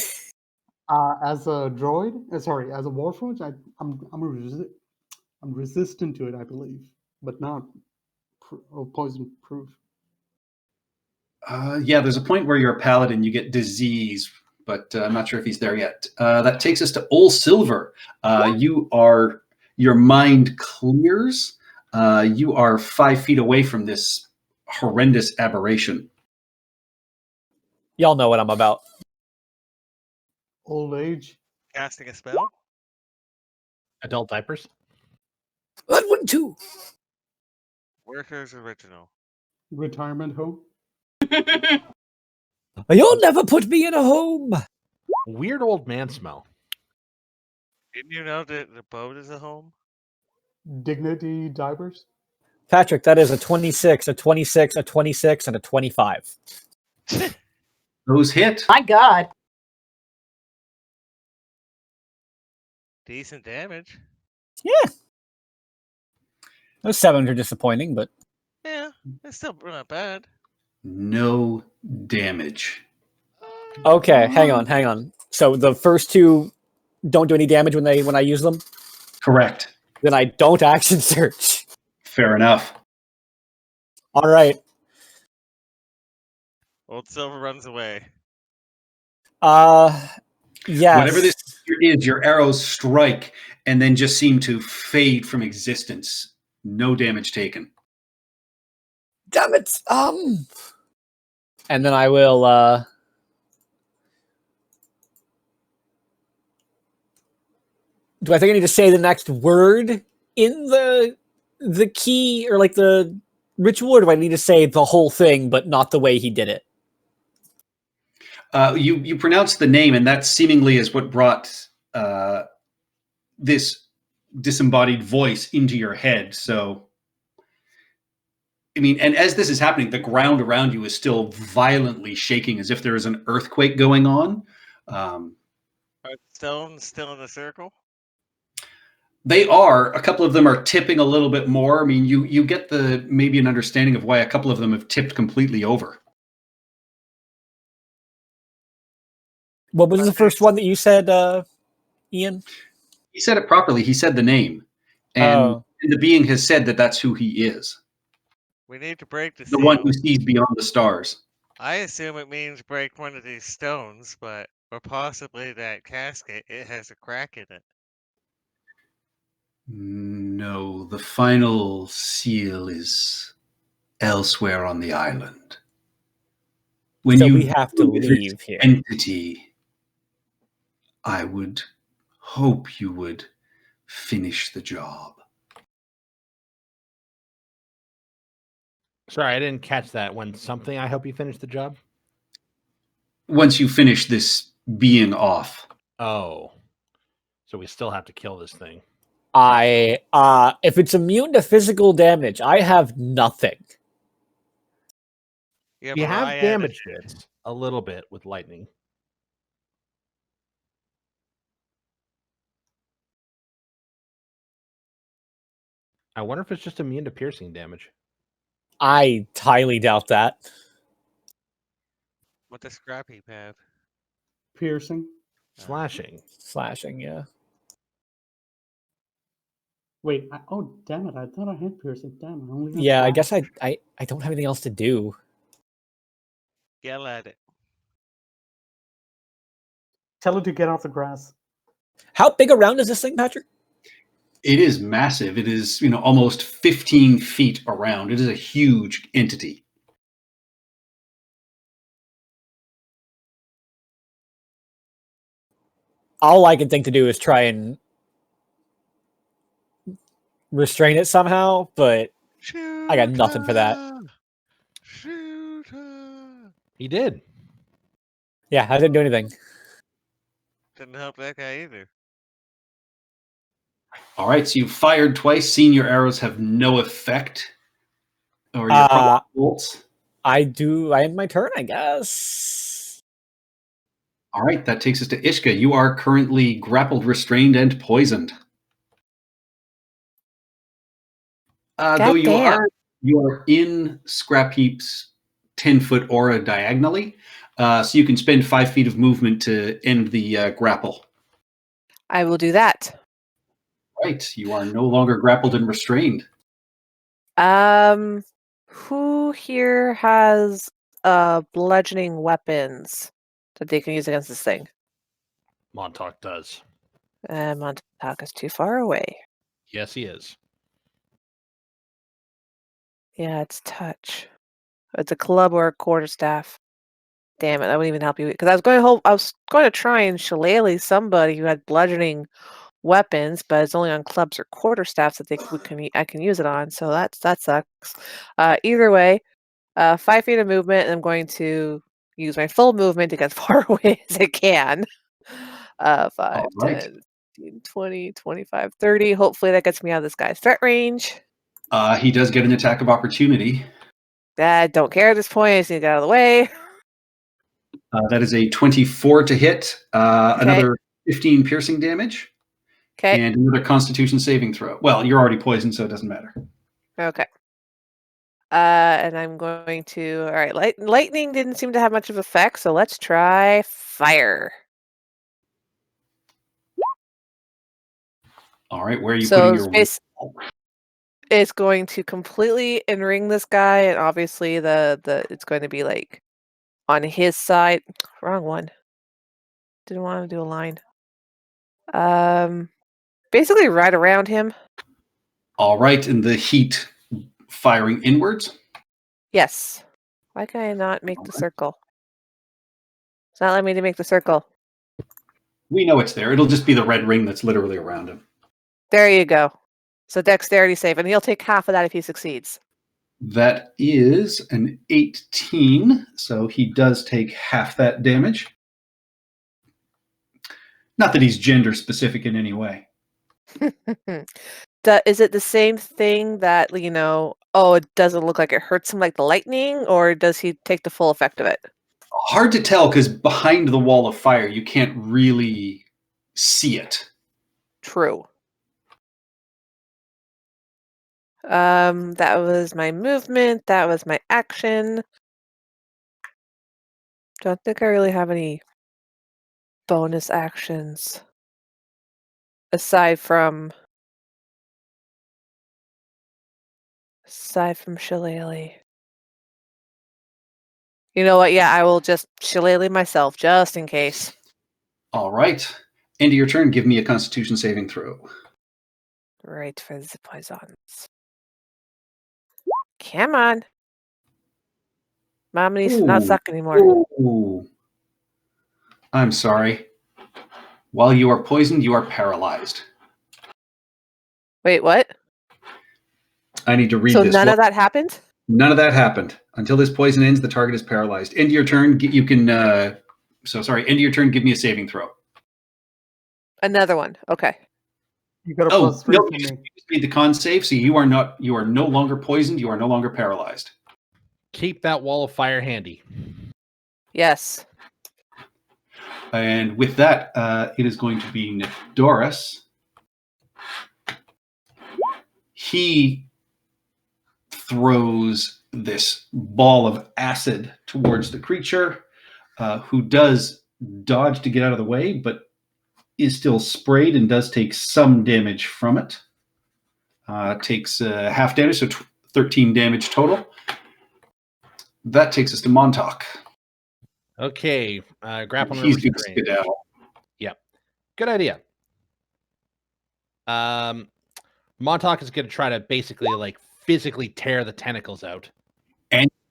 As a droid, sorry, as a Warforged, I'm resistant to it, I believe, but not poison proof. Yeah, there's a point where you're a paladin, you get disease, but I'm not sure if he's there yet. That takes us to Old Silver. Your mind clears. You are 5 feet away from this horrendous aberration. Y'all know what I'm about. Old age, Casting a spell? Adult diapers. That one too. Workers original. retirement home. You'll never put me in a home. Weird old man smell. Didn't you know that the boat is a home? Dignity divers. Patrick, that is a 26, a 26, a 26, and a 25. Those hit. My God. Decent damage. Yeah. Those 7s are disappointing, but Yeah, it's still not bad. No damage. okay, hang on. So the first two don't do any damage when I use them? Correct. Then I don't action search. Fair enough. All right. Old Silver runs away. Yes. Whatever this is, your arrows strike and then just seem to fade from existence. No damage taken. Damn it. And then I will do I think I need to say the next word in the key or like the ritual, or do I need to say the whole thing but not the way he did it? You pronounce the name, and that seemingly is what brought this disembodied voice into your head. So, I mean, and as this is happening, the ground around you is still violently shaking as if there is an earthquake going on. Are the stones still in the circle? They are. A couple of them are tipping a little bit more. I mean, you get maybe an understanding of why a couple of them have tipped completely over. What was the first one that you said, Ian? He said it properly. He said the name. And the being has said that that's who he is. We need to break the The seal. one who sees beyond the stars. I assume it means break one of these stones, but or possibly that casket. It has a crack in it. No, the final seal is elsewhere on the island. When So you we have to with this leave here. entity, I would hope you would finish the job. Sorry, I didn't catch that. When something, I hope you finish the job. Once you finish this being off. Oh, so we still have to kill this thing. If it's immune to physical damage, I have nothing. Yeah, You but have I added damaged it. it a little bit with lightning. I wonder if it's just immune to piercing damage. I highly doubt that. What does Scrap Heap have? Piercing. Slashing. Slashing, yeah. Wait, oh damn it! I thought I had piercing. Damn, I only have Yeah, I slash. guess I don't have anything else to do. Yell at it. Tell it to get off the grass. How big around is this thing, Patrick? It is massive. It is, almost 15 feet around. It is a huge entity. All I can think to do is try and restrain it somehow, but I got nothing for that. Shooter! He did. Yeah, I didn't do anything. Didn't help that guy either. All right, so you've fired twice. Seen your arrows have no effect. Or your prolonged bolts. I end my turn, I guess. All right, that takes us to Ishka. You are currently grappled, restrained, and poisoned. Though you Goddamn. are in Scrap Heap's 10-foot aura diagonally, so you can spend 5 feet of movement to end the grapple. I will do that. Right, you are no longer grappled and restrained. Who here has bludgeoning weapons that they can use against this thing? Montauk does. Montauk is too far away. Yes, he is. Yeah, it's touch. It's a club or a quarterstaff. Damn it, that wouldn't even help you because I was going to try and shillelagh somebody who had bludgeoning weapons, but it's only on clubs or quarterstaffs that I can use it on. So that sucks. Either way, 5 feet of movement, and I'm going to use my full movement to get as far away as I can. 5, All right. 10, 15, 20, 25, 30. Hopefully that gets me out of this guy's threat range. He does get an attack of opportunity. I don't care at this point. I just need to get out of the way. That is a 24 to hit. Another 15 piercing damage. Okay. And another Constitution saving throw. Well, you're already poisoned, so it doesn't matter. Okay. And I'm going to. All right. Lightning didn't seem to have much of effect, so let's try fire. All right. Where are you putting your? It's going to completely enring this guy, and obviously it's going to be like on his side. Wrong one. Didn't want to do a line. Basically right around him. All right, and the heat firing inwards. Yes. Why can I not make the circle? It's not letting me to make the circle. We know it's there. It'll just be the red ring that's literally around him. There you go. So dexterity save, and he'll take half of that if he succeeds. That is an 18, so he does take half that damage. Not that he's gender specific in any way. Is it the same thing that, it doesn't look like it hurts him like the lightning, or does he take the full effect of it? Hard to tell because behind the wall of fire, you can't really see it. True. That was my movement. That was my action. Don't think I really have any bonus actions aside from shillelagh. You know what? Yeah, I will just shillelagh myself just in case. All right. End of your turn. Give me a Constitution saving throw. Right for the poisons. Come on. Mom needs to not suck anymore. Ooh. I'm sorry. While you are poisoned, you are paralyzed. Wait, what? I need to read so this. So none of that happened? None of that happened. Until this poison ends, the target is paralyzed. End of your turn, you can... end of your turn, give me a saving throw. Another one. Okay. You got a plus 3 no, for me. you just need the con save, so you are no longer poisoned, you are no longer paralyzed. Keep that wall of fire handy. Yes. And with that, it is going to be Doris. He throws this ball of acid towards the creature, who does dodge to get out of the way, but is still sprayed and does take some damage from it. Takes half damage, so 13 damage total. That takes us to Montauk. Okay, grappling He's or going to restraint. skedaddle. Good idea. Montauk is going to try to basically like physically tear the tentacles out.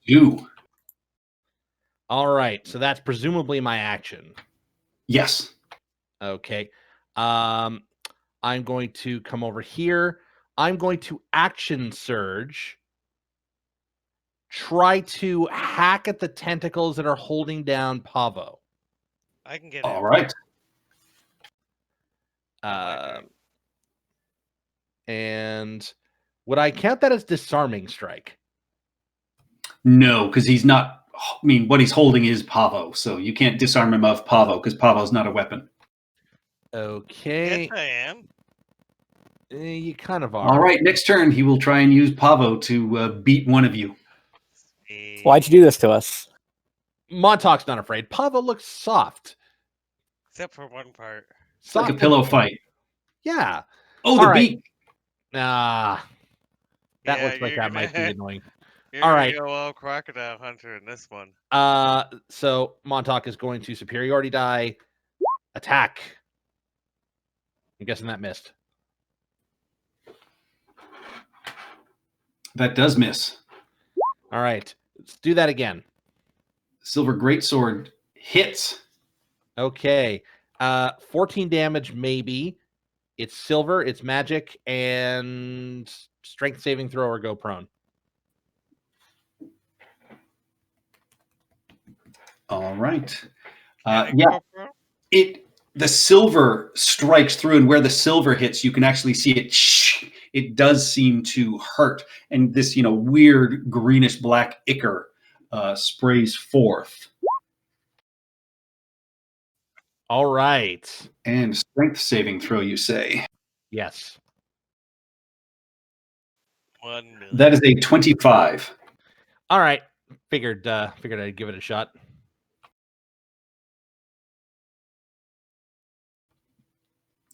You. All right, so that's presumably my action. Yes. Okay. I'm going to come over here. I'm going to action surge. Try to hack at the tentacles that are holding down Pavo. I can get All it. right. And would I count that as disarming strike? No, because he's not. I mean, what he's holding is Pavo, so you can't disarm him of Pavo because Pavo's not a weapon. Okay. Yes, I am. You kind of are. All right. Next turn, he will try and use Pavo to beat one of you. Why'd you do this to us? Montauk's not afraid. Pavo looks soft. Except for one part. It's like a Soft pillow and- fight. Yeah. Oh, the All right. beak. That Yeah, looks like you're that might be gonna- annoying. You're All gonna right. go all crocodile hunter in this one. So Montauk is going to superiority die, attack. I'm guessing that missed. That does miss. All right. Let's do that again. Silver Greatsword hits. Okay. 14 damage, maybe. It's silver, it's magic, and strength saving throw or go prone. All right. Can I Yeah, go pro? the silver strikes through, and where the silver hits, you can actually see it. It does seem to hurt, and this weird greenish black ichor sprays forth. All right. And strength saving throw, you say? Yes. 1 million. That is a 25. All right. Figured I'd give it a shot.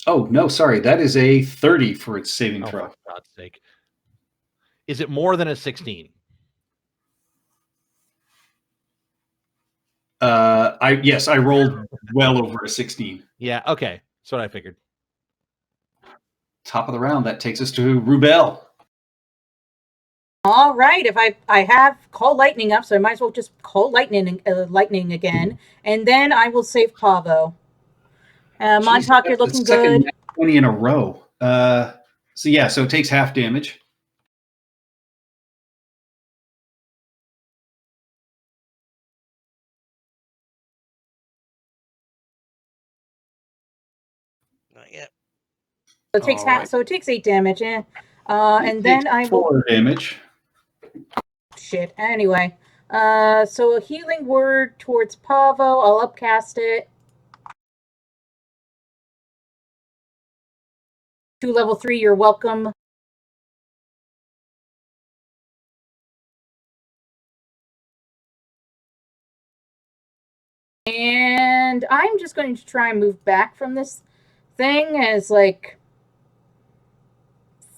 Oh, no, sorry. That is a 30 for its saving Oh, throw. for God's sake. Is it more than a 16? Yes, I rolled well over a 16. Yeah, okay. That's what I figured. Top of the round, that takes us to Rubel. All right, if I have Call Lightning up, so I might as well just call lightning again, and then I will save Pavo. Montauk, you're That's the looking second good. nat 20 in a row. So it takes half damage. Not yet. So it takes All right. so it takes 8 damage, and then I will 4 damage. shit. Anyway, so a healing word towards Pavo. I'll upcast it to level 3. You're welcome. And I'm just going to try and move back from this thing as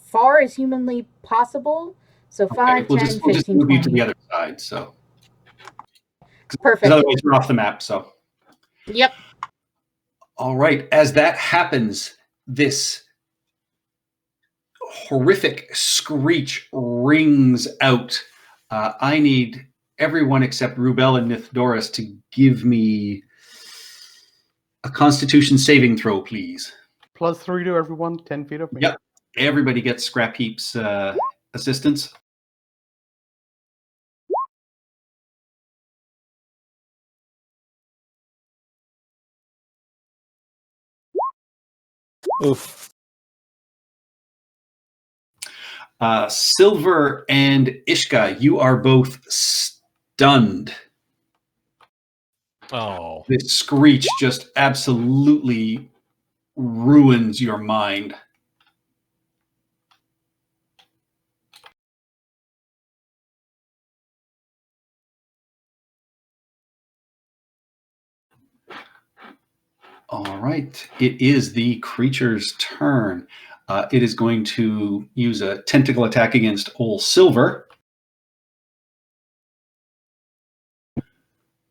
far as humanly possible. So 5, We'll 10, just 15, move you to 20. the other side. So, Perfect. because otherwise we're off the map. So, Yep. all right. As that happens, this horrific screech rings out. I need everyone except Rubel and Nithdoris to give me a Constitution saving throw, please. +3 to everyone, 10 feet of me. Yep. Everybody gets Scrap Heap's assistance. Oof. Silver and Ishka, you are both stunned. Oh. This screech just absolutely ruins your mind. All right. It is the creature's turn. It is going to use a tentacle attack against Old Silver.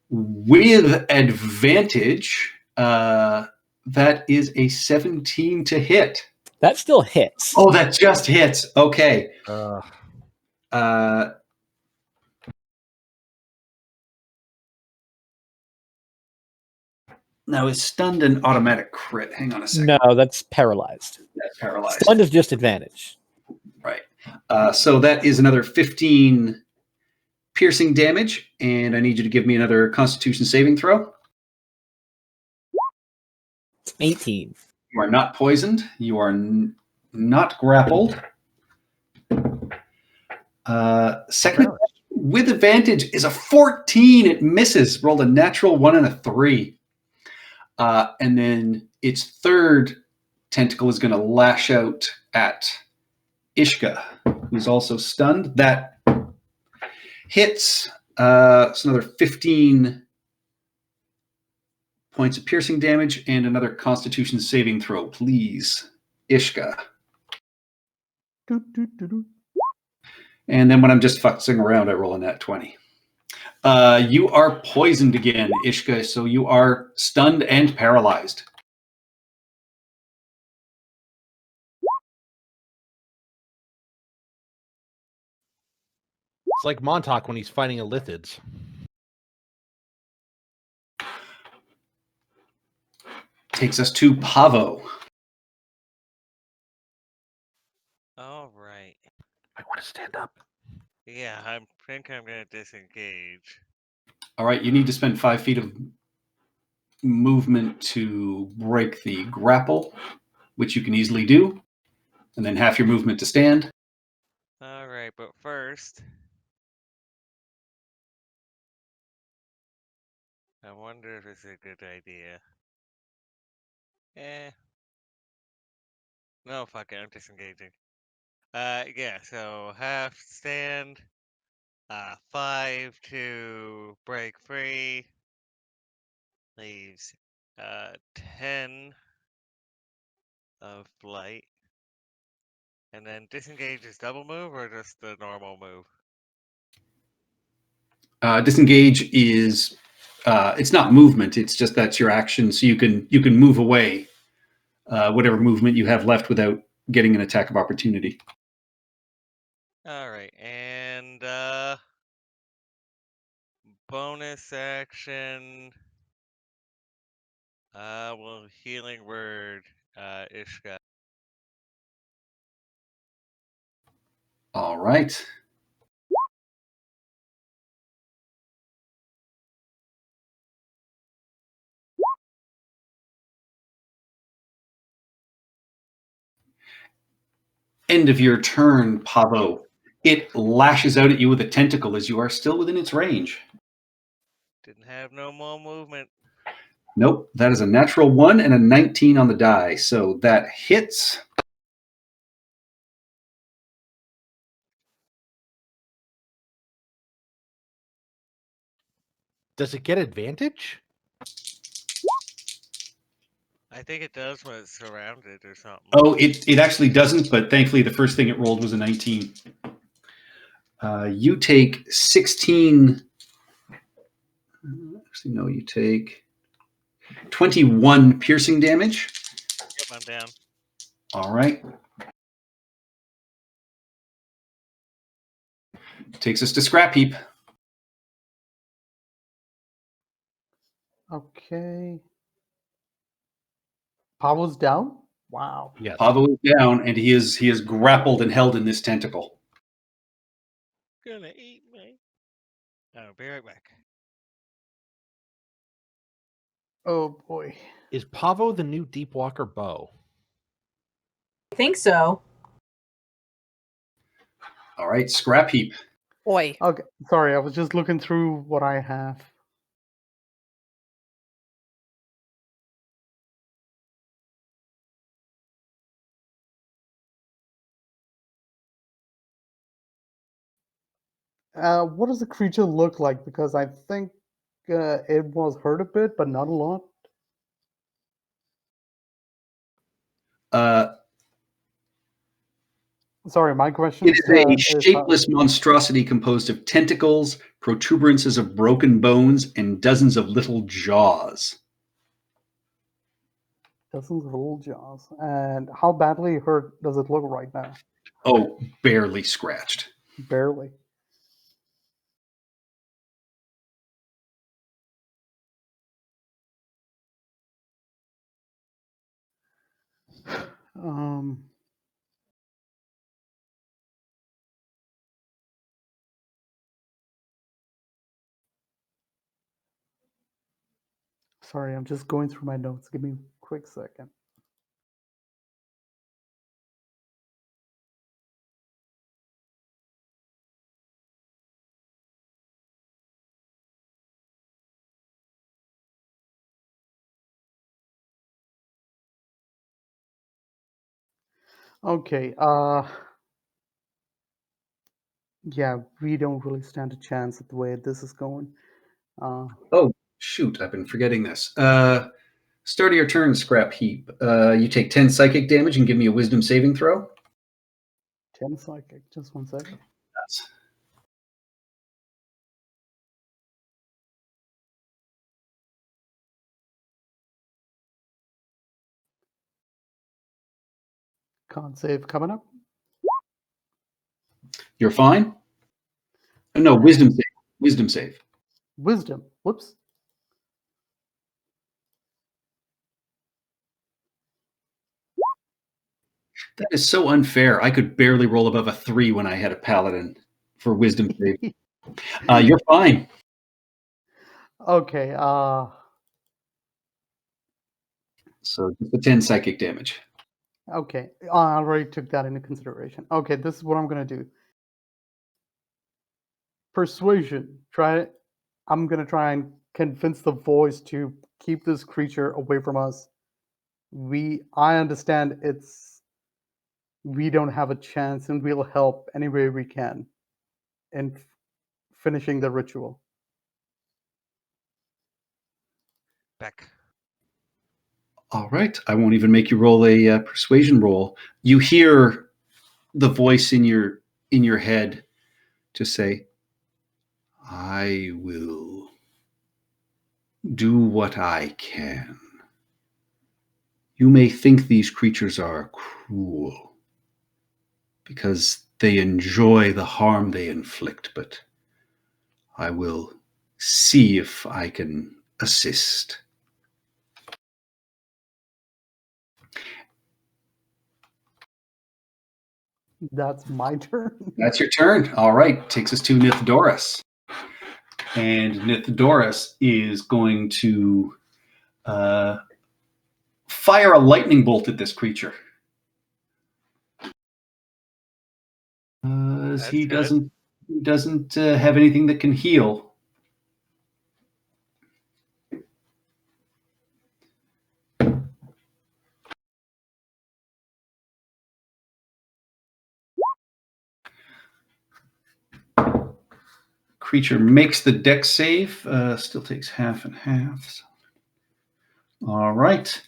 With advantage, That is a 17 to hit. That still hits. Oh, that just hits. Okay. Now, is stunned an automatic crit? Hang on a second. No, that's paralyzed. That's paralyzed. Stunned is just advantage. Right. So that is another 15 piercing damage, and I need you to give me another Constitution saving throw. 18. You are not poisoned. You are not grappled. Second with advantage is a 14. It misses. Rolled a natural 1 and a 3. And then its third tentacle is going to lash out at Ishka, who's also stunned. That hits. It's another 15 points of piercing damage and another Constitution saving throw, please, Ishka. And then when I'm just futzing around, I roll a nat 20. You are poisoned again, Ishka, so you are stunned and paralyzed. It's like Montauk when he's fighting Illithids. Takes us to Pavo. All right. I want to stand up. Yeah, I think I'm gonna disengage. All right, you need to spend 5 feet of movement to break the grapple, which you can easily do, and then half your movement to stand. All right, but first, I wonder if it's a good idea. No, fuck it, I'm disengaging. Yeah, so half stand, 5 to break free, leaves, 10 of flight, and then disengage is double move or just the normal move? Disengage is it's not movement; it's just that's your action, so you can move away whatever movement you have left without getting an attack of opportunity. All right, and bonus action. Well, healing word, Ishka. All right. End of your turn, Pavo. It lashes out at you with a tentacle as you are still within its range. Didn't have no more movement. Nope, that is a natural 1 and a 19 on the die, so that hits. Does it get advantage? I think it does when it's surrounded or something. Oh, it actually doesn't, but thankfully the first thing it rolled was a 19. You take 16. Actually, no, you take 21 piercing damage. Yep, I'm down. All right. Takes us to Scrap Heap. Okay. Pavo's down? Wow. Yes. Pavo is down, and he is grappled and held in this tentacle. Gonna eat me. I'll be right back. Oh boy. Is Pavo the new Deepwalker bow? I think so. All right, Scrap Heap. Oi. Okay. Sorry, I was just looking through what I have. What does the creature look like? Because I think it was hurt a bit, but not a lot. Sorry, my question It is a shapeless monstrosity composed of tentacles, protuberances of broken bones, and dozens of little jaws. Dozens of little jaws. And how badly hurt does it look right now? Oh, barely scratched. Barely. Um, sorry, I'm just going through my notes. Give me a quick second. Okay, yeah, we don't really stand a chance at the way this is going. Oh, shoot, I've been forgetting this. Start of your turn, Scrap Heap. You take 10 psychic damage and give me a wisdom saving throw. 10 psychic, just 1 second. Yes. Con save coming up. You're fine? No, wisdom save. Wisdom save. Wisdom. Whoops. That is so unfair. I could barely roll above a 3 when I had a paladin for wisdom save. You're fine. Okay, So just the 10 psychic damage. okay. I already took that into consideration. Okay, this is what I'm gonna do. Persuasion. I'm gonna try and convince the voice to keep this creature away from us. I understand we don't have a chance, and we'll help any way we can in finishing the ritual. Beck. All right. I won't even make you roll a persuasion roll. You hear the voice in your head just say, I will do what I can. You may think these creatures are cruel because they enjoy the harm they inflict, but I will see if I can assist. That's my turn. That's your turn. All right. Takes us to Nithdoris. And Nithdoris is going to fire a lightning bolt at this creature. That's He good. doesn't have anything that can heal. Creature makes the dex save. Still takes half and half. So. All right.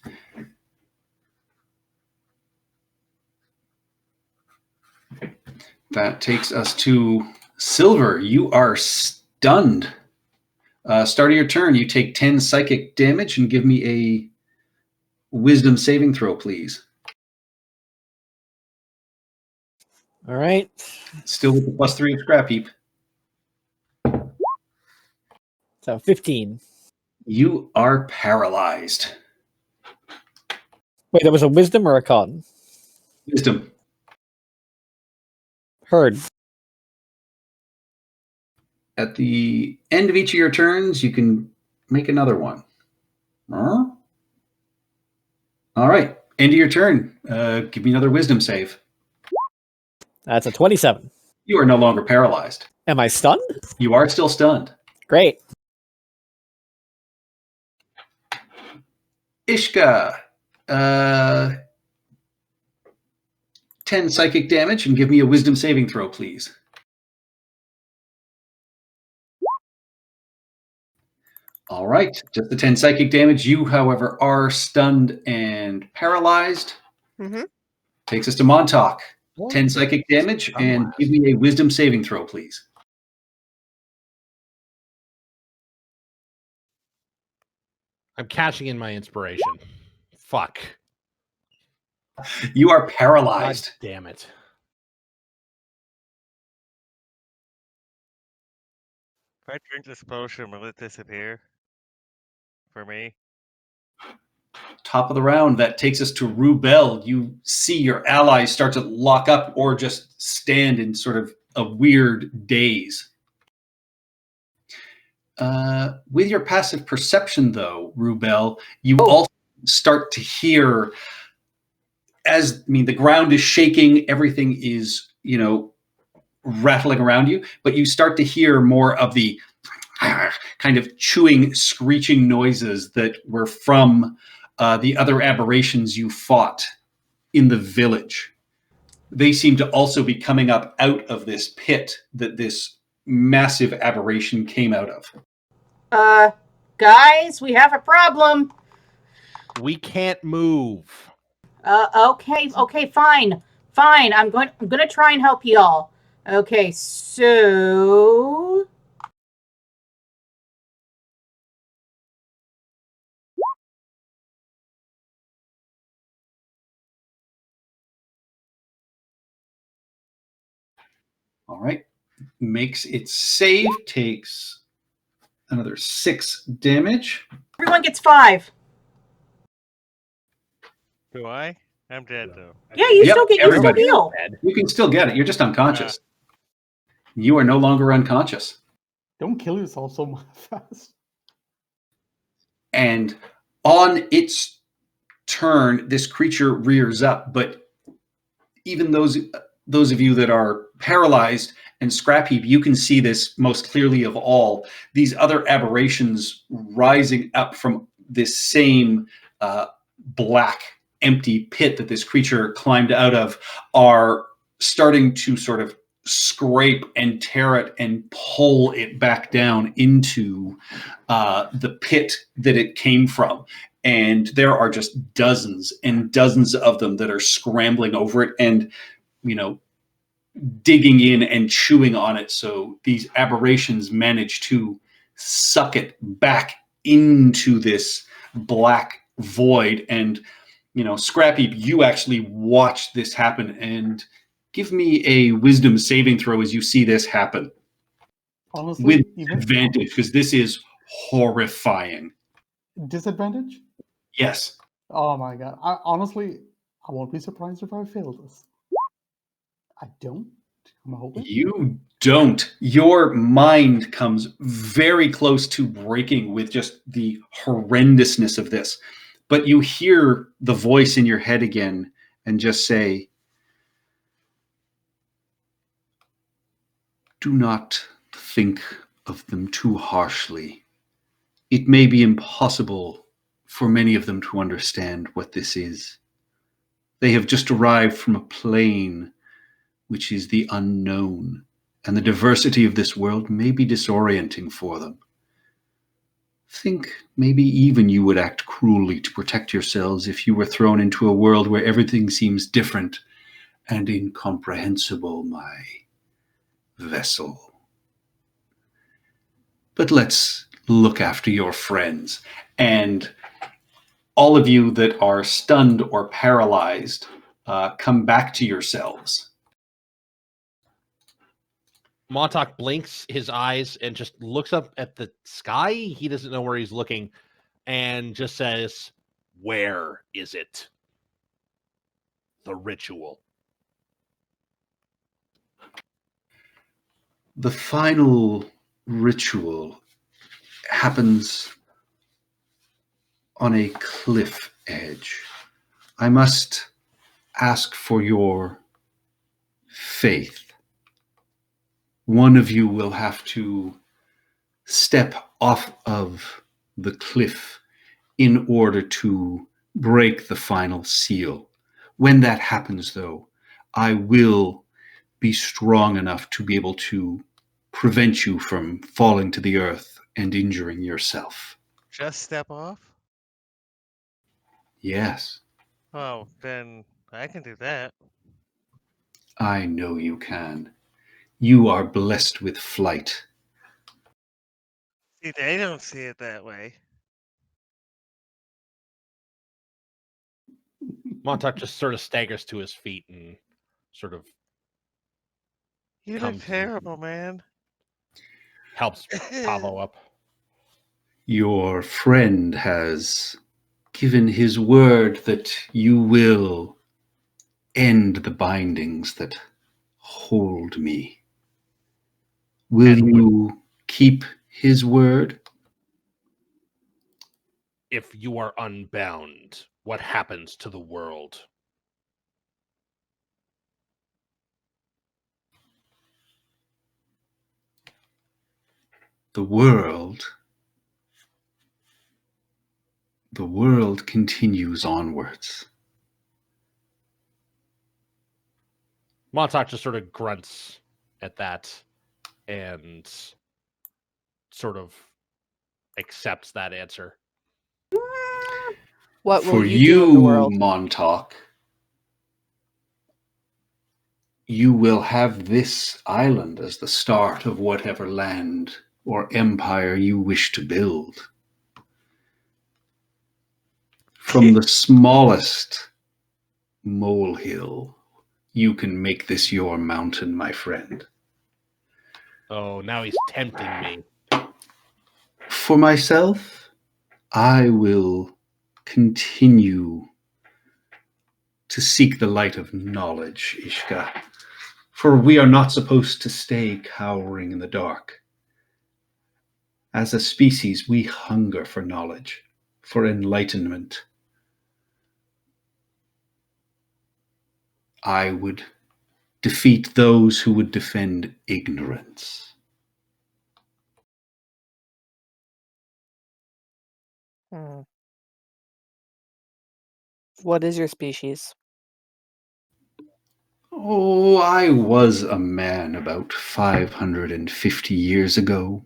That takes us to Silver. You are stunned. Start of your turn, you take 10 psychic damage and give me a wisdom saving throw, please. All right. Still with the +3 of Scrap Heap. So 15. You are paralyzed. Wait, that was a wisdom or a con? Wisdom. Heard. At the end of each of your turns, you can make another one. All right. End of your turn. Give me another wisdom save. That's a 27. You are no longer paralyzed. Am I stunned? You are still stunned. Great. Ishka. 10 psychic damage and give me a wisdom saving throw, please. All right. Just the 10 psychic damage. You, however, are stunned and paralyzed. Mm-hmm. Takes us to Montauk. 10 psychic damage and give me a wisdom saving throw, please. I'm cashing in my inspiration. Fuck. You are God paralyzed. damn it. If I drink this potion, will it disappear? For me? Top of the round, that takes us to Rubel. You see your allies start to lock up or just stand in sort of a weird daze. With your passive perception, though, Rubel, you also start to hear, the ground is shaking, everything is, rattling around you, but you start to hear more of the kind of chewing, screeching noises that were from the other aberrations you fought in the village. They seem to also be coming up out of this pit that this massive aberration came out of. Guys, we have a problem. We can't move. Okay, fine. I'm going to try and help y'all. Okay, so All right. Makes its save, takes another 6 damage. everyone gets 5. Do I? I'm dead though. Yeah, you Yep, still get everybody. heal. You can still get it. You're just unconscious. You are no longer unconscious. Don't kill yourself so fast. And on its turn, this creature rears up. But even those of you that are paralyzed and Scrap Heap, you can see this most clearly of all. These other aberrations rising up from this same black, empty pit that this creature climbed out of are starting to sort of scrape and tear it and pull it back down into the pit that it came from. And there are just dozens and dozens of them that are scrambling over it and, digging in and chewing on it. So these aberrations manage to suck it back into this black void. And, Scrap Heap, you actually watch this happen, and give me a wisdom saving throw as you see this happen. Honestly, With even advantage, because this is horrifying. disadvantage? Yes. Oh my god. I won't be surprised if I fail this. I don't. I'm hoping. You don't. Your mind comes very close to breaking with just the horrendousness of this. But you hear the voice in your head again and just say, do not think of them too harshly. It may be impossible for many of them to understand what this is. They have just arrived from a plane which is the unknown, and the diversity of this world may be disorienting for them. Think maybe even you would act cruelly to protect yourselves if you were thrown into a world where everything seems different and incomprehensible, my vessel. But let's look after your friends. And all of you that are stunned or paralyzed, come back to yourselves. Montauk blinks his eyes and just looks up at the sky. He doesn't know where he's looking and just says, "Where is it? The ritual." The final ritual happens on a cliff edge. I must ask for your faith. One of you will have to step off of the cliff in order to break the final seal. When that happens, though, I will be strong enough to be able to prevent you from falling to the earth and injuring yourself. Just step off? Yes, Oh, then I can do that. I know you can. You are blessed with flight. See, they don't see it that way. Montauk just sort of staggers to his feet and sort of You look Comes in. terrible, man. helps Pavo up. Your friend has given his word that you will end the bindings that hold me. Will And you keep his word? If you are unbound, what happens to the world? The world continues onwards. Montauk just sort of grunts at that and sort of accepts that answer. What will For you do in the world? Montauk, you will have this island as the start of whatever land or empire you wish to build. From the smallest molehill, you can make this your mountain, my friend. Oh, now he's tempting me. For myself, I will continue to seek the light of knowledge, Ishka. For we are not supposed to stay cowering in the dark. As a species, we hunger for knowledge, for enlightenment. I would defeat those who would defend ignorance. Hmm. What is your species? Oh, I was a man about 550 years ago.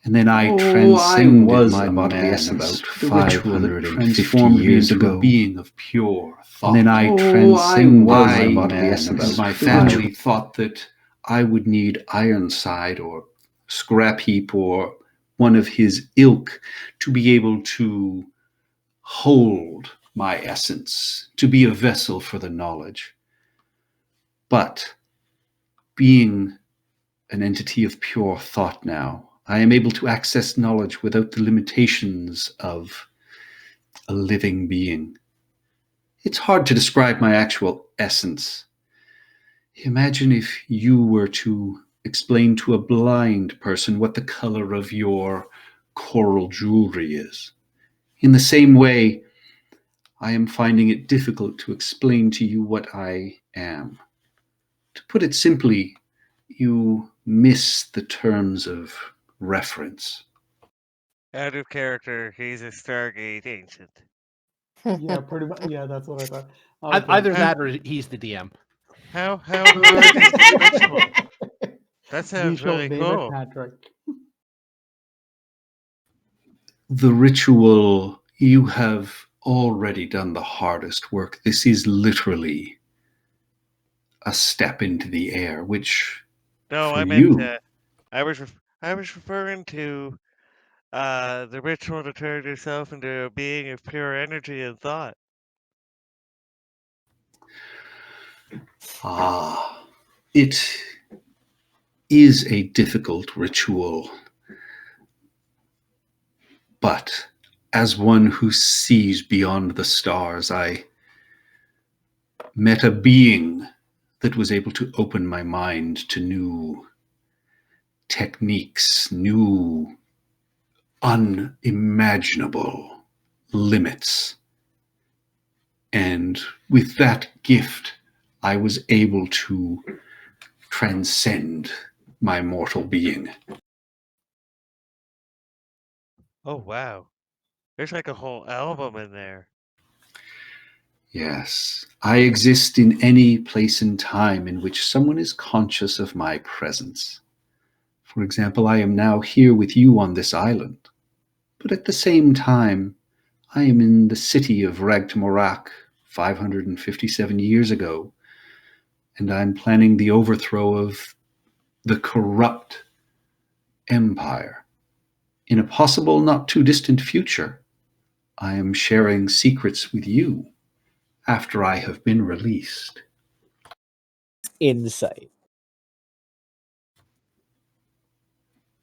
And then I transcended my bodily essence, about the ritual that transformed me into a being of pure thought. And then I transcended my bodily essence. My family thought that I would need Ironside or Scrap Heap or one of his ilk to be able to hold my essence, to be a vessel for the knowledge. But being an entity of pure thought now, I am able to access knowledge without the limitations of a living being. It's hard to describe my actual essence. Imagine if you were to explain to a blind person what the color of your coral jewelry is. In the same way, I am finding it difficult to explain to you what I am. To put it simply, you miss the terms of reference. Out of character, he's a Stargate ancient. Yeah, pretty much. Yeah, that's what I thought. Either Huh? that or he's the DM. How hard is the ritual? That We sounds shall really name cool. it Patrick. The ritual, you have already done the hardest work. This is literally a step into the air, which No, for I meant you, I was referring to the ritual to turn yourself into a being of pure energy and thought. it is a difficult ritual. But as one who sees beyond the stars, I met a being that was able to open my mind to new techniques, new unimaginable limits. And with that gift, I was able to transcend my mortal being. Oh wow. There's like a whole album in there. Yes, I exist in any place and time in which someone is conscious of my presence. For example, I am now here with you on this island, but at the same time, I am in the city of Ragtamorak 557 years ago, and I'm planning the overthrow of the corrupt empire. In a possible not too distant future, I am sharing secrets with you. after I have been released. Insight.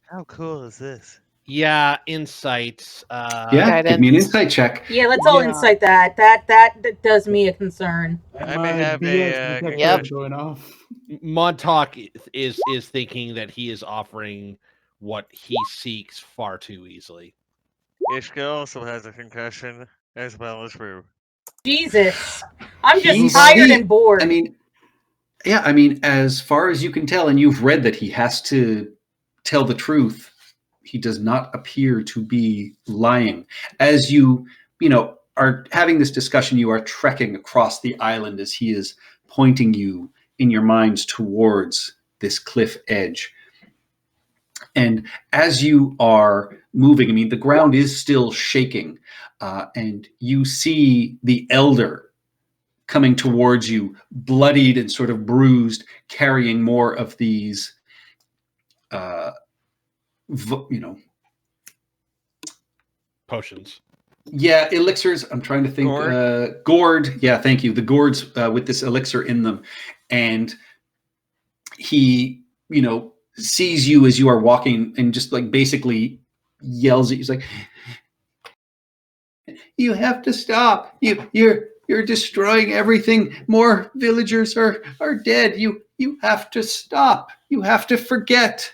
How cool is this? Yeah, insights. Yeah, give me an Guidance. insight check. Yeah, let's all Yeah. insight that. That does me a concern. I may My have BS a detector Yep. is going off. Montauk is thinking that he is offering what he seeks far too easily. Ishka also has a concussion, as well as Rue. Jesus, I'm just He's- tired he- and bored. I mean, yeah, I mean, as far as you can tell, and you've read that he has to tell the truth, he does not appear to be lying. As you are having this discussion, you are trekking across the island as he is pointing you in your minds towards this cliff edge. And as you are moving, I mean, the ground is still shaking, and you see the elder coming towards you, bloodied and sort of bruised, carrying more of these, Potions. yeah, elixirs. I'm trying to think. Gourd? Gourd. Yeah, thank you. The gourds with this elixir in them, and he, sees you as you are walking, and just like basically yells at you. He's like, "You have to stop! You're destroying everything. More villagers are dead. You have to stop. You have to forget."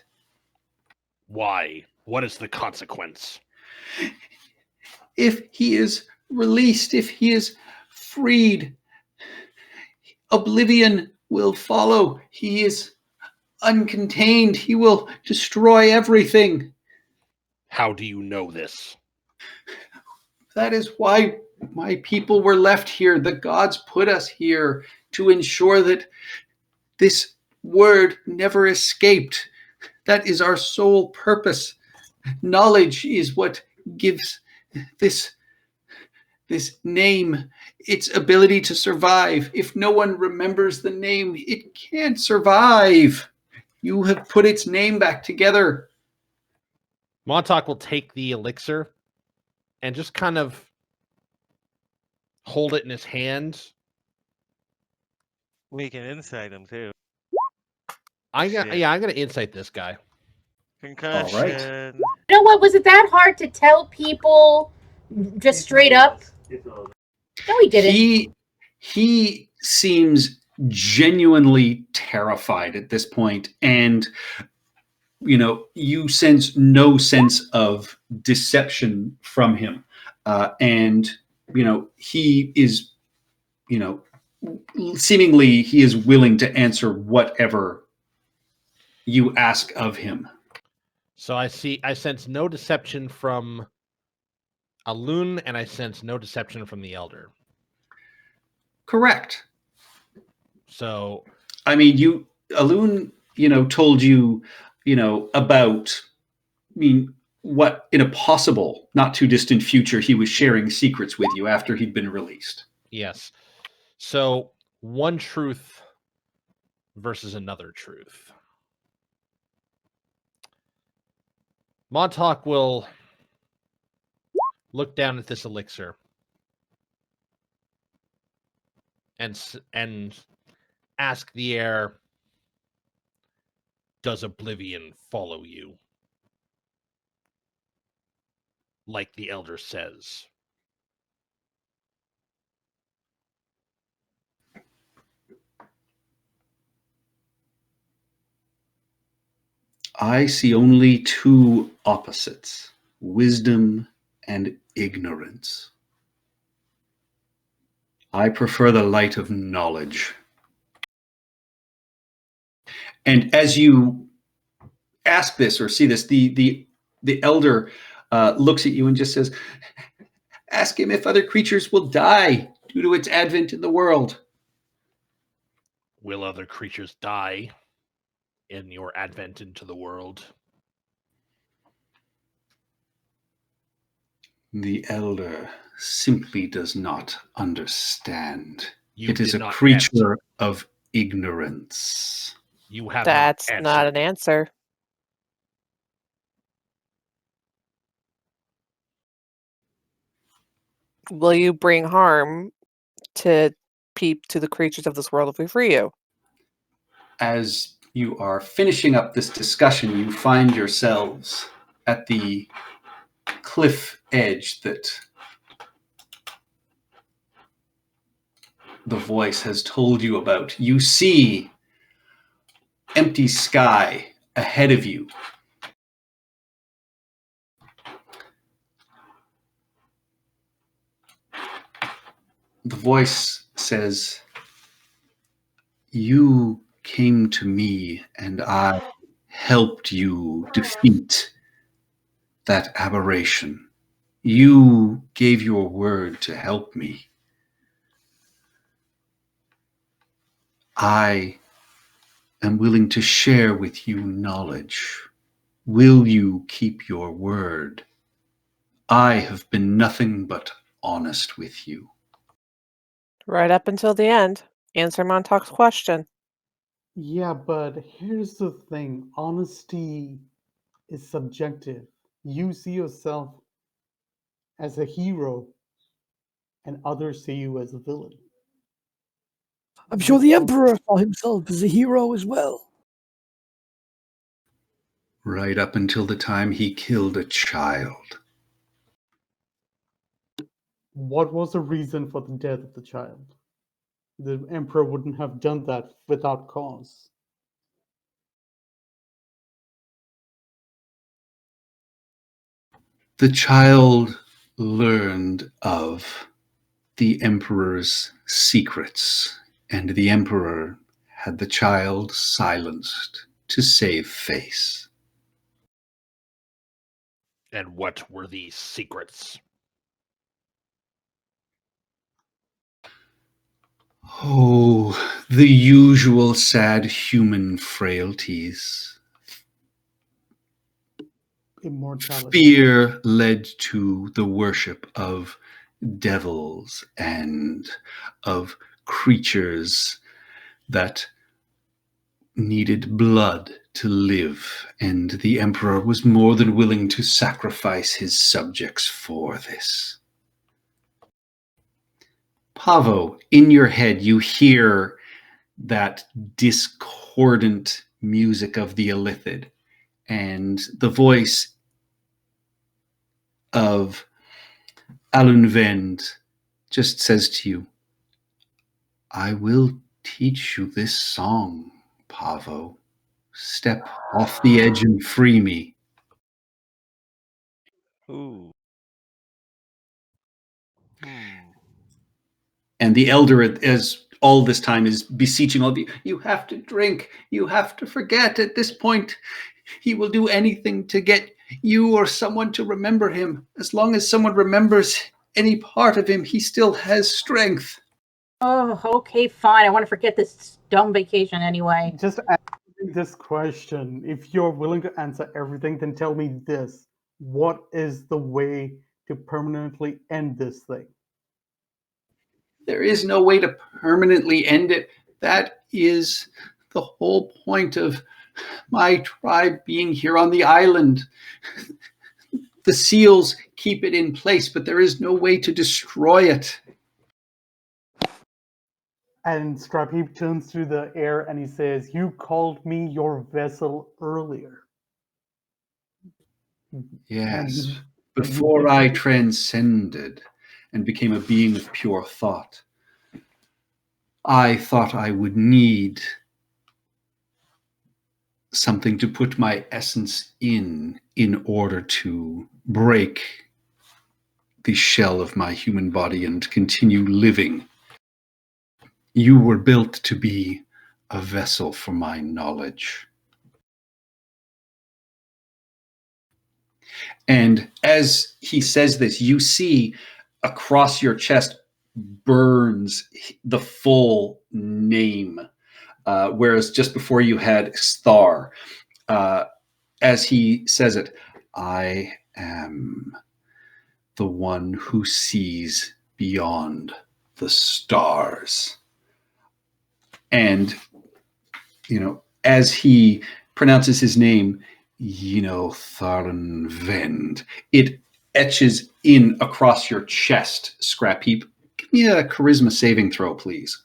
Why? What is the consequence? If he is released, if he is freed, oblivion will follow. He is uncontained. He will destroy everything. How do you know this? That is why my people were left here. The gods put us here to ensure that this word never escaped. That is our sole purpose. Knowledge is what gives this name its ability to survive. If no one remembers the name, it can't survive. You have put its name back together. Montauk will take the elixir and just kind of hold it in his hand. We can insight him too. I'm Shit. gonna insight this guy. Concussion. You know what? Was it that hard to tell people just straight up? No, he didn't. He seems genuinely terrified at this point, and you sense no sense of deception from him, and he is, seemingly he is willing to answer whatever you ask of him. So I sense no deception from Alun, and I sense no deception from the elder. Correct. So I mean, Alun, told you, about, what in a possible, not too distant future he was sharing secrets with you after he'd been released. yes. So one truth versus another truth. Montauk will look down at this elixir and ask the air, "Does oblivion follow you?" Like the elder says. I see only two opposites: wisdom and ignorance. I prefer the light of knowledge. And as you ask this or see this, the elder looks at you and just says, "Ask him if other creatures will die due to its advent in the world." Will other creatures die in your advent into the world? The elder simply does not understand. You It is did a not creature answer. of ignorance. You have That's not not answered. an answer. Will you bring harm to peep to the creatures of this world if we free you. As you are finishing up this discussion, you find yourselves at the cliff edge that the voice has told you about. You see empty sky ahead of you. The voice says, "You came to me and I helped you defeat that aberration. You gave your word to help me. I am willing to share with you knowledge. Will you keep your word? I have been nothing but honest with you." Right up until the end. Answer Montauk's question. Yeah, but here's the thing. Honesty is subjective. You see yourself as a hero, and others see you as a villain. I'm sure the Emperor saw himself as a hero as well. Right up until the time he killed a child. What was the reason for the death of the child? The Emperor wouldn't have done that without cause. The child learned of the Emperor's secrets, and the Emperor had the child silenced to save face. And what were these secrets? Oh, the usual sad human frailties. Immortality. Fear led to the worship of devils and of creatures that needed blood to live, and the Emperor was more than willing to sacrifice his subjects for this. Pavo, in your head, you hear that discordant music of the Illithid, and the voice of Alunvend just says to you, "I will teach you this song, Pavo. Step off the edge and free me." Ooh. And the elder, as all this time, is beseeching all of you, "You have to drink. You have to forget. At this point, he will do anything to get you or someone to remember him. As long as someone remembers any part of him, he still has strength." Oh, okay, fine. I want to forget this dumb vacation anyway. Just answering this question. If you're willing to answer everything, then tell me this. What is the way to permanently end this thing? There is no way to permanently end it. That is the whole point of my tribe being here on the island. The seals keep it in place, but there is no way to destroy it. And Strapheap turns through the air and he says, "You called me your vessel earlier." Yes. And Before I transcended and became a being of pure thought, I thought I would need something to put my essence in order to break the shell of my human body and continue living. You were built to be a vessel for my knowledge. And as he says this, you see across your chest burns the full name, whereas just before you had Star. As he says it, "I am the one who sees beyond the stars." And, as he pronounces his name, Tharn Vend, it etches in across your chest, Scrapheap. Give me a charisma saving throw, please.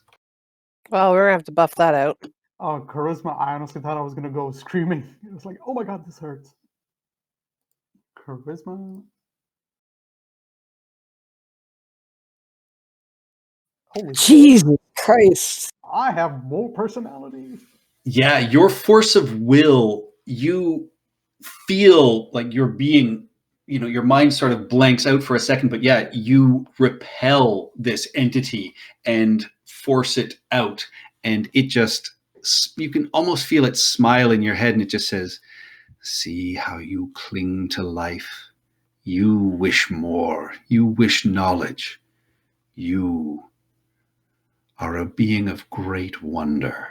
Well, we're gonna have to buff that out. Charisma, I honestly thought I was gonna go screaming. It was like, oh my god, this hurts. Charisma. Holy shit, Jesus Christ. I have more personality. Yeah, your force of will, you feel like you're being, your mind sort of blanks out for a second, but yeah, you repel this entity and force it out. And it just, you can almost feel it smile in your head, and it just says, see how you cling to life. You wish more. You wish knowledge. You are a being of great wonder.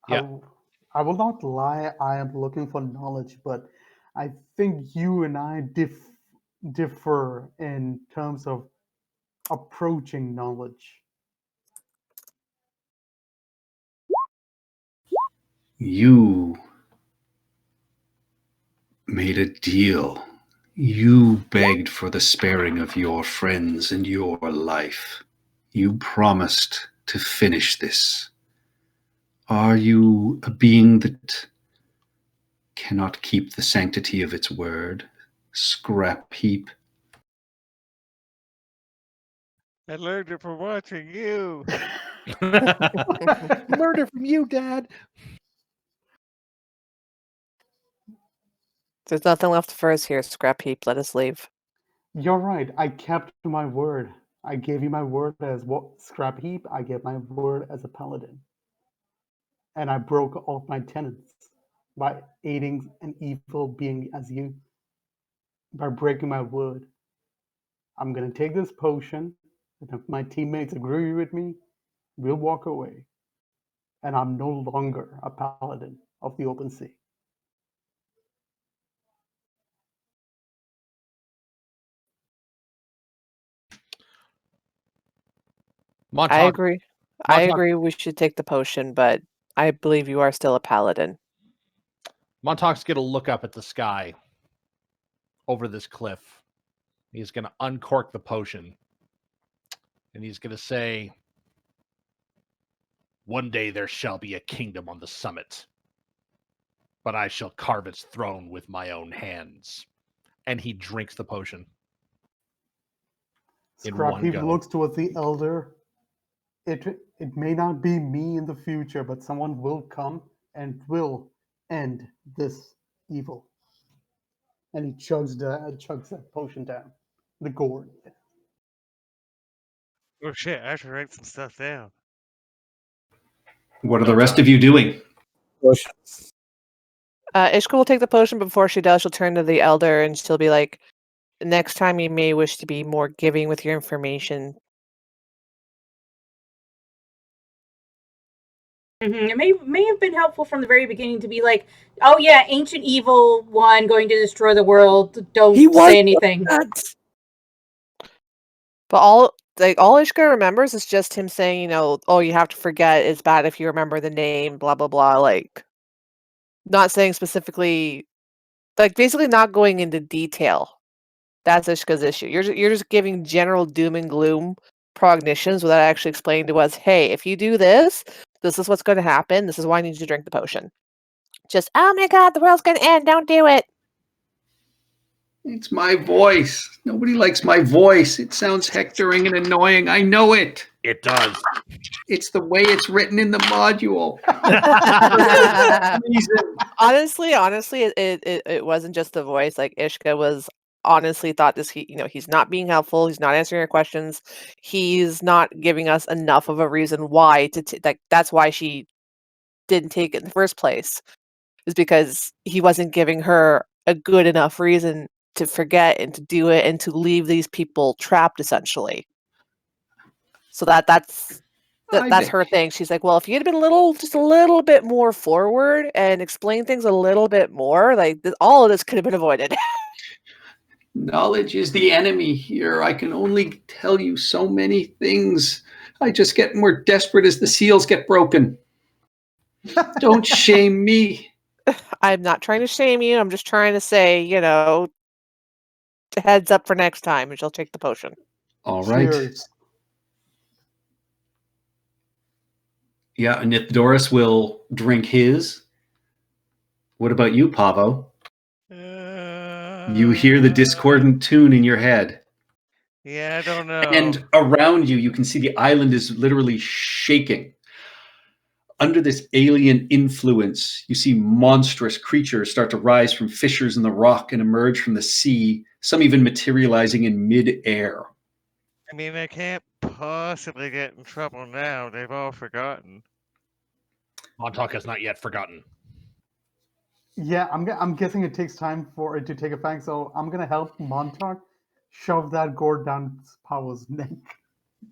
Yeah. I will not lie, I am looking for knowledge, but I think you and I differ in terms of approaching knowledge. You made a deal. You begged for the sparing of your friends and your life. You promised to finish this. Are you a being that cannot keep the sanctity of its word, Scrap Heap? I learned it from watching you. Learned it from you, Dad. There's nothing left for us here, Scrap Heap. Let us leave. You're right, I kept my word. I gave you my word as Scrap Heap, I gave my word as a paladin. And I broke all my tenets by aiding an evil being as you. By breaking my word. I'm gonna take this potion, and if my teammates agree with me, we'll walk away. And I'm no longer a paladin of the open sea. I agree. I Montauk- agree we should take the potion, but I believe you are still a paladin. Montauk's going to look up at the sky over this cliff. He's going to uncork the potion. And he's going to say, one day there shall be a kingdom on the summit, but I shall carve its throne with my own hands. And he drinks the potion. In Scrap one Heap go. looks towards the elder. It may not be me in the future, but someone will come and will end this evil. And he chugs that potion down. The gourd. Oh shit, I have to write some stuff down. What are the rest of you doing? Ishka will take the potion. Before she does, she'll turn to the elder and she'll be like, next time you may wish to be more giving with your information. It may have been helpful from the very beginning to be like, oh yeah, ancient evil one going to destroy the world. Don't say anything. But all Ishka remembers is just him saying, oh, you have to forget, it's bad if you remember the name, blah blah blah, like not saying specifically, like basically not going into detail. That's Ishka's issue. You're just giving general doom and gloom prognitions without actually explaining to us, hey, if you do this, this is what's going to happen. This is why I need you to drink the potion. Just, oh my god, the world's going to end. Don't do it. It's my voice. Nobody likes my voice. It sounds hectoring and annoying. I know it. It does. It's the way it's written in the module. honestly, it wasn't just the voice. Like Ishka was honestly thought this. He's not being helpful. He's not answering our questions. He's not giving us enough of a reason why to like. That's why she didn't take it in the first place. Is because he wasn't giving her a good enough reason to forget and to do it and to leave these people trapped essentially. So that's her thing. She's like, well, if you had been just a little bit more forward and explain things a little bit more, like all of this could have been avoided. Knowledge is the enemy here. I can only tell you so many things. I just get more desperate as the seals get broken. Don't shame me. I'm not trying to shame you. I'm just trying to say, heads up for next time, and she'll take the potion. All right. Cheers. Yeah, and if Doris will drink his. What about you, Pavo? You hear the discordant tune in your head. Yeah, I don't know. And around you, you can see the island is literally shaking. Under this alien influence, you see monstrous creatures start to rise from fissures in the rock and emerge from the sea, some even materializing in mid-air. I mean, I can't possibly get in trouble now. They've all forgotten. Montauk has not yet forgotten. Yeah, I'm guessing it takes time for it to take effect, so I'm gonna help Montauk shove that gourd down Pavo's neck.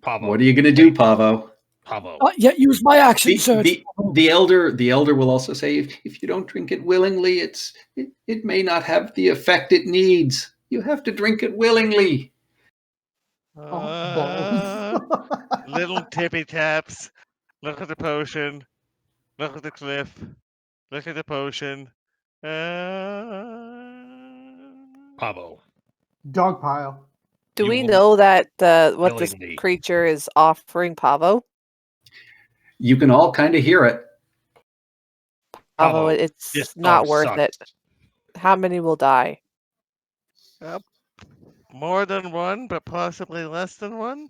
Pavo. What are you going to do, Pavo? Pavo. Yeah, use my action search. The elder will also say, if you don't drink it willingly, it may not have the effect it needs. You have to drink it willingly. Little tippy taps. Look at the potion. Look at the cliff. Look at the potion. Pavo. Dog pile. Do You we will know that what this willingly. creature is offering Pavo? You can all kind of hear it. Pavo, Pavo, it's this not dog worth sucks. it. How many will die? More than one, but possibly less than one?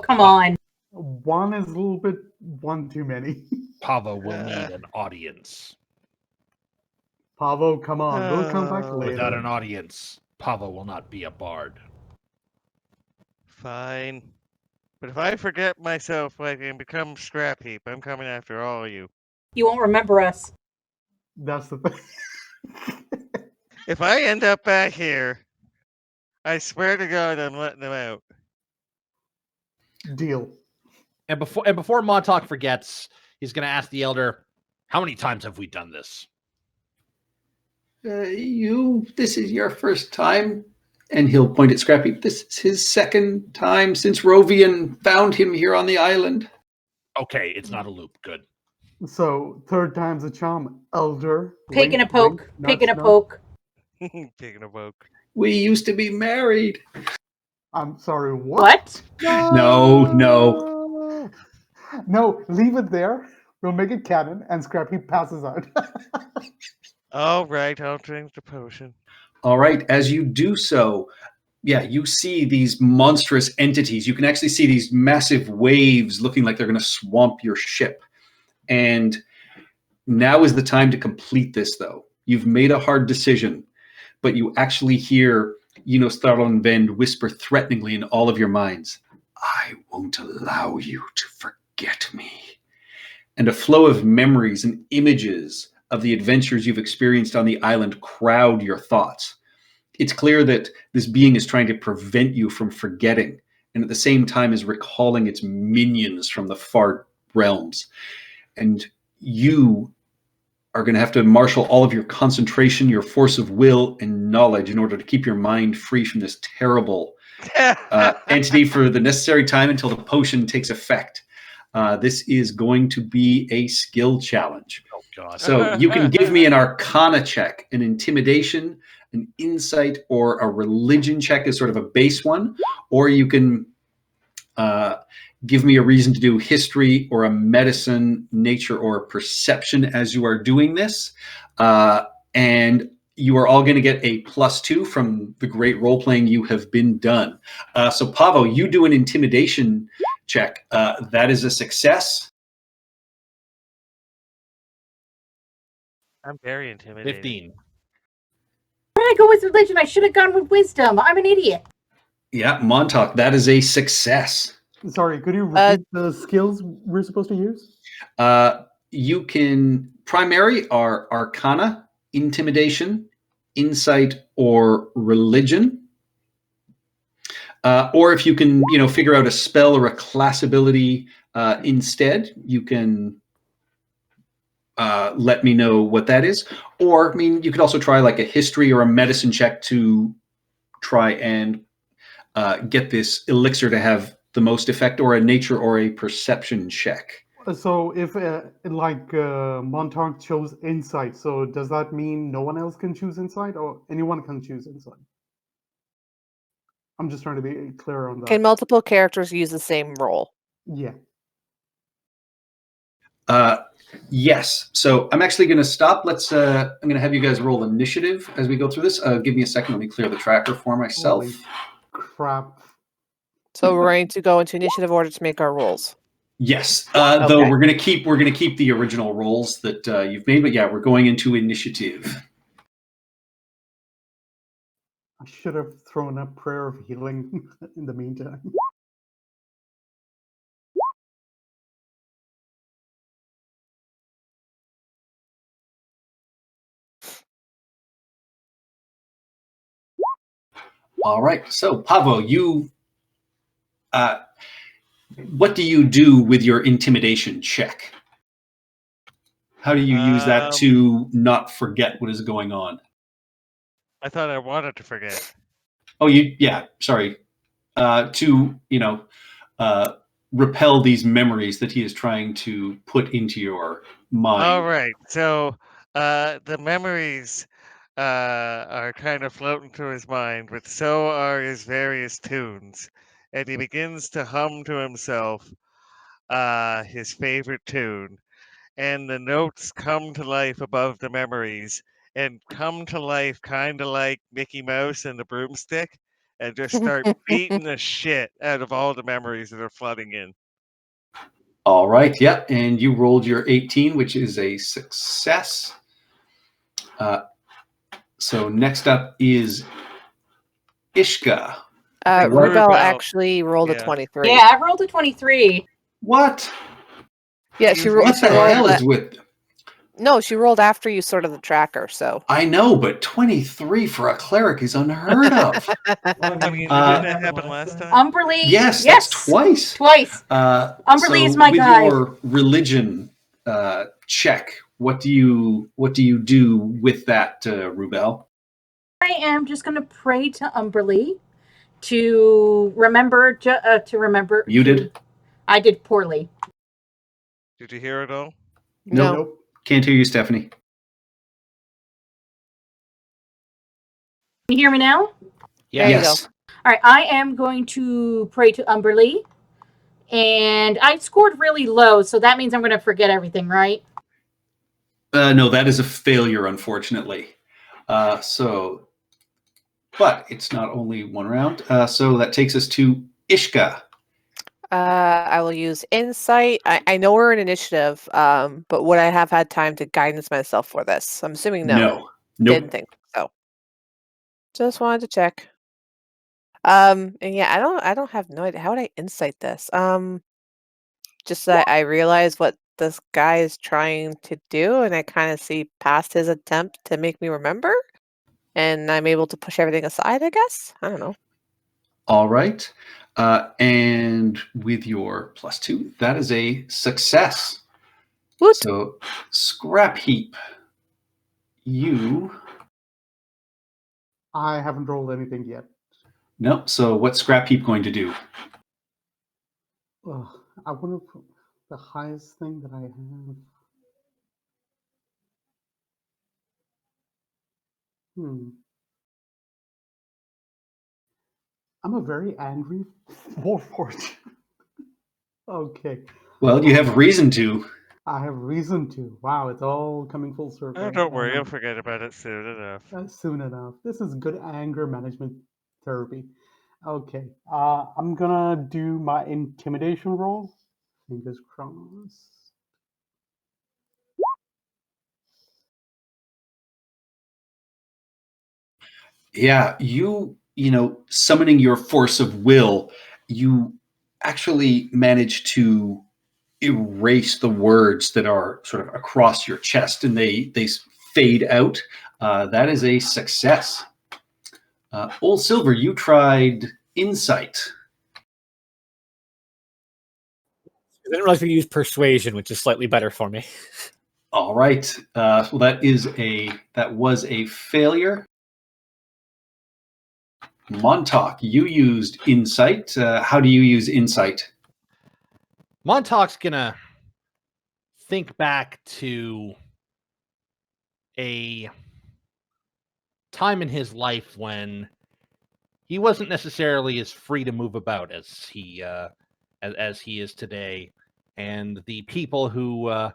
Come on. One is a little bit one too many. Pavo will need an audience. Pavo, come on, we'll come back later. Without an audience, Pavo will not be a bard. Fine. But if I forget myself like and become scrap heap, I'm coming after all of you. You won't remember us. That's the thing. If I end up back here, I swear to God I'm letting them out. Deal. And before Montauk forgets, he's going to ask the elder, "How many times have we done this?" This is your first time. And he'll point at Scrappy. This is his second time since Rovian found him here on the island. Okay, it's not a loop. Good. So, third time's a charm. Elder. Pig in a wink, poke. wink, Pig in a nudge, nudge. poke. Taking a poke. We used to be married. I'm sorry, what? What? No. No, leave it there. We'll make it canon, and Scrappy passes out. All right, I'll drink the potion. All right. As you do so, yeah, you see these monstrous entities. You can actually see these massive waves looking like they're going to swamp your ship. And now is the time to complete this, though. You've made a hard decision, but you actually hear Enos Tharlon whisper threateningly in all of your minds, "I won't allow you to forget me." And a flow of memories and images of the adventures you've experienced on the island crowd your thoughts. It's clear that this being is trying to prevent you from forgetting, and at the same time is recalling its minions from the far realms. And you are going to have to marshal all of your concentration, your force of will, and knowledge in order to keep your mind free from this terrible entity for the necessary time until the potion takes effect. This is going to be a skill challenge. Oh, God. So you can give me an Arcana check, an Intimidation, an Insight, or a Religion check as sort of a base one, or you can give me a reason to do History or a Medicine, Nature, or Perception as you are doing this. And you are all going to get a +2 from the great role-playing you have been done. So Pavo, you do an Intimidation check. That is a success. I'm very intimidated. 15. Why did I go with religion? I should have gone with wisdom. I'm an idiot. Yeah, Montauk, that is a success. Sorry, could you repeat the skills we're supposed to use? You can primary are Arcana, Intimidation, Insight, or Religion. Or if you can, figure out a spell or a class ability instead, you can let me know what that is. Or, you could also try like a History or a Medicine check to try and get this elixir to have the most effect, or a Nature or a Perception check. So if Montauk chose Insight, so does that mean no one else can choose Insight, or anyone can choose Insight? I'm just trying to be clear on that. Can multiple characters use the same role? Yeah. Yes. So I'm actually going to stop. I'm going to have you guys roll initiative as we go through this. Give me a second. Let me clear the tracker for myself. Holy crap. So we're going to go into initiative order to make our rolls. Yes. Though Okay. we're going to keep the original rolls that you've made. But yeah, we're going into initiative. I should have thrown a prayer of healing in the meantime. All right. So Pavo, you. What do you do with your intimidation check? How do you use that to not forget what is going on? I thought I wanted to forget. Oh, sorry. To, repel these memories that he is trying to put into your mind. All right. So the memories are kind of floating through his mind, but so are his various tunes. And he begins to hum to himself his favorite tune. And the notes come to life above the memories and come to life kind of like Mickey Mouse and the broomstick and just start beating the shit out of all the memories that are flooding in. All right. Yeah. And you rolled your 18, which is a success. So next up is Ishka. Rubel Rubel. actually rolled a Yeah. 23. Yeah, I rolled a 23. What? Yeah, She she was rolled. What She the hell rolled is with... no, she rolled after you sorted the tracker. So I know, but 23 for a cleric is unheard of. I mean, Uh, didn't that happen last time? Umberly. Yes, that's twice. Twice. Umberly is my with guide. your religion check, what do you do with that, Rubel? I am just going to pray to Umberly to remember. You did? I did poorly. Did you hear it all? no. Nope. Can't hear you, Stephanie. Can you hear me now? There you go. Yes. All right, I am going to pray to Umberly. And I scored really low, so that means I'm going to forget everything, right? No, that is a failure, unfortunately. But it's not only one round. So that takes us to Ishka. I will use insight. I know we're in initiative, but would I have had time to guidance myself for this? I'm assuming no. Nope. Didn't think so. Just wanted to check. And yeah, I don't have no idea. How would I insight this? Just that I realize what this guy is trying to do, and I kind of see past his attempt to make me remember, and I'm able to push everything aside, I guess. I don't know. All right. And with your +2, that is a success. Woot. So, Scrap Heap, you... I haven't rolled anything yet. No. So what's Scrap Heap going to do? Ugh, I want to put the highest thing that I have. I'm a very angry Warforged. Okay. Well, you have reason to. I have reason to. Wow, it's all coming full circle. Oh, don't worry, I'll forget about it soon enough. Soon enough. This is good anger management therapy. Okay. I'm gonna do my intimidation roll. Fingers crossed. Yeah, summoning your force of will, you actually manage to erase the words that are sort of across your chest, and they fade out. That is a success. Old Silver, you tried insight. I didn't realize we could use persuasion, which is slightly better for me. All right. Well, that was a failure. Montauk, you used insight. How do you use insight? Montauk's gonna think back to a time in his life when he wasn't necessarily as free to move about as he is today, and the people who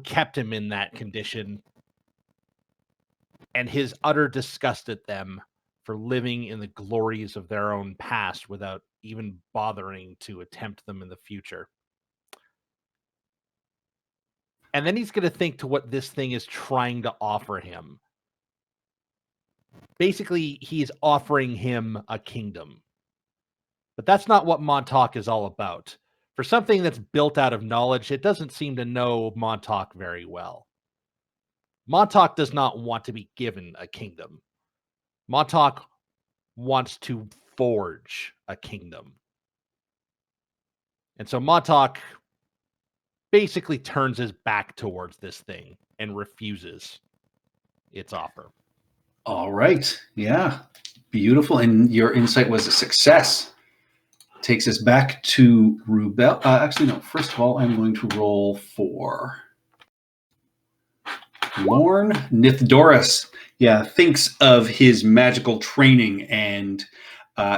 kept him in that condition, and his utter disgust at them for living in the glories of their own past without even bothering to attempt them in the future. And then he's going to think to what this thing is trying to offer him. Basically, he's offering him a kingdom. But that's not what Montauk is all about. For something that's built out of knowledge, it doesn't seem to know Montauk very well. Montauk does not want to be given a kingdom. Montauk wants to forge a kingdom. And so Montauk basically turns his back towards this thing and refuses its offer. All right. Yeah. Beautiful. And your insight was a success. Takes us back to Rubel. Actually, no. First of all, I'm going to roll for Lorne. Nithdoris, thinks of his magical training, and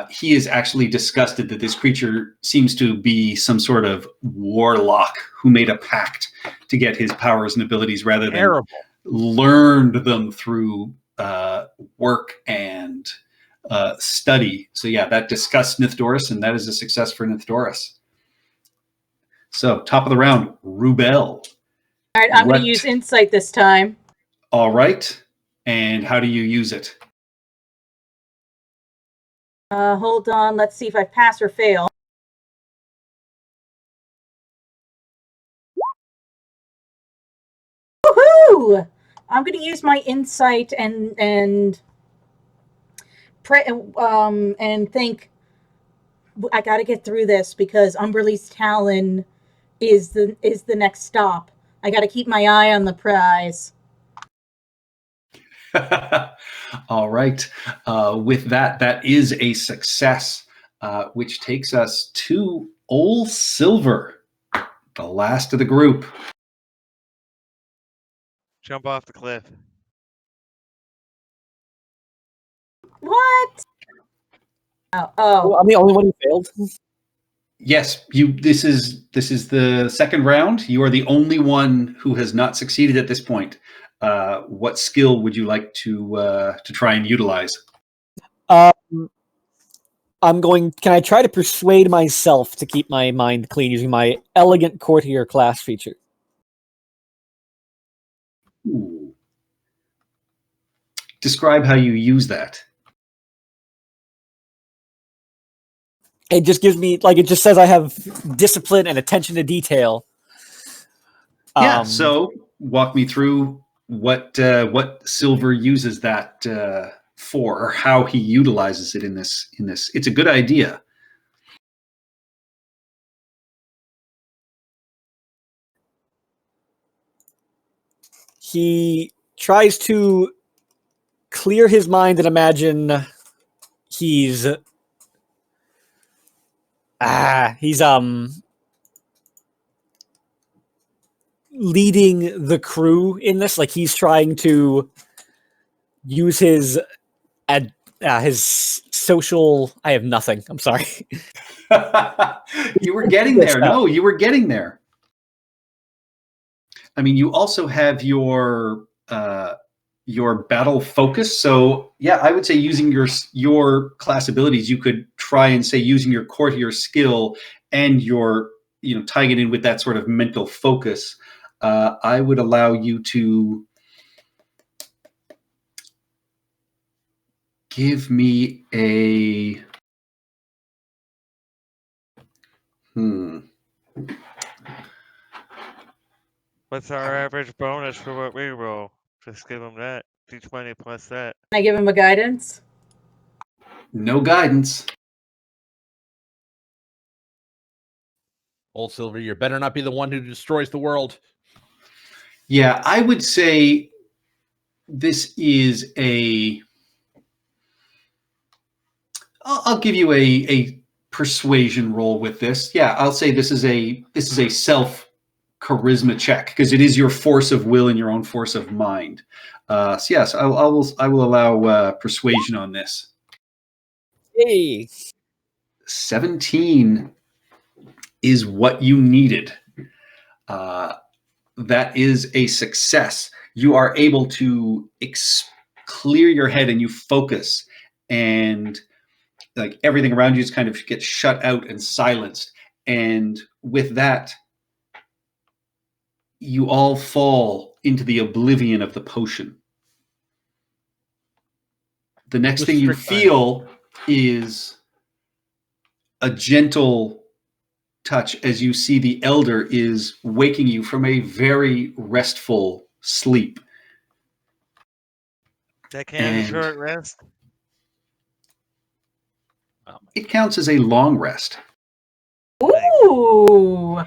he is actually disgusted that this creature seems to be some sort of warlock who made a pact to get his powers and abilities rather than learned them through work and study. So that disgusts Nithdoris, and that is a success for Nithdoris. So top of the round, Rubel. All right, I'm going to use insight this time. All right. And how do you use it? Hold on. Let's see if I pass or fail. Woohoo! I'm going to use my insight and think I got to get through this because Umberlee's Talon is the next stop. I got to keep my eye on the prize. All right. With that is a success, which takes us to Old Silver, the last of the group. Jump off the cliff. What? Oh. I'm the only one who failed. Yes, this is the second round. You are the only one who has not succeeded at this point. What skill would you like to try and utilize? Can I try to persuade myself to keep my mind clean using my elegant courtier class feature? Ooh. Describe how you use that. It just gives me, it just says I have discipline and attention to detail. So walk me through what Silver uses that for, or how he utilizes it in this. It's a good idea. He tries to clear his mind and imagine he's leading the crew in this. Like he's trying to use his social. I have nothing. I'm sorry. You were getting there. No, you were getting there. I mean, you also have your battle focus. So I would say using your class abilities, you could try and say using your courtier skill and your tying it in with that sort of mental focus. I would allow you to give me a What's our average bonus for what we roll? Just give him that. D20 plus that. Can I give him a guidance? No guidance. Old Silver, you better not be the one who destroys the world. Yeah, I would say this is I'll give you a persuasion roll with this. Yeah, I'll say this is a self charisma check because it is your force of will and your own force of mind. So yes, I will allow persuasion on this. Hey. 17 is what you needed. That is a success. You are able to clear your head and you focus, and like everything around you just kind of gets shut out and silenced. And with that, you all fall into the oblivion of the potion. The next The thing you strychnine. feel is a gentle touch as you see the elder is waking you from a very restful sleep. That kind of And short rest. it counts as a long rest. Ooh.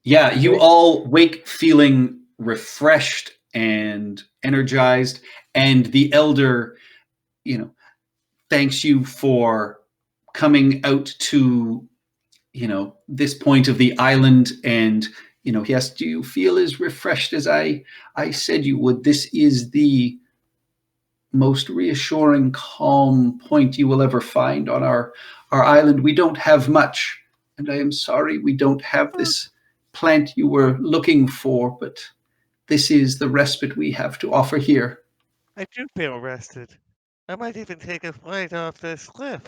Yeah, you all wake feeling refreshed and energized, and the elder, thanks you for coming out to, this point of the island, and he asks, do you feel as refreshed as I said you would? This is the most reassuring, calm point you will ever find on our island. We don't have much, and I am sorry we don't have this plant you were looking for, but this is the respite we have to offer here. I do feel rested. I might even take a flight off this cliff.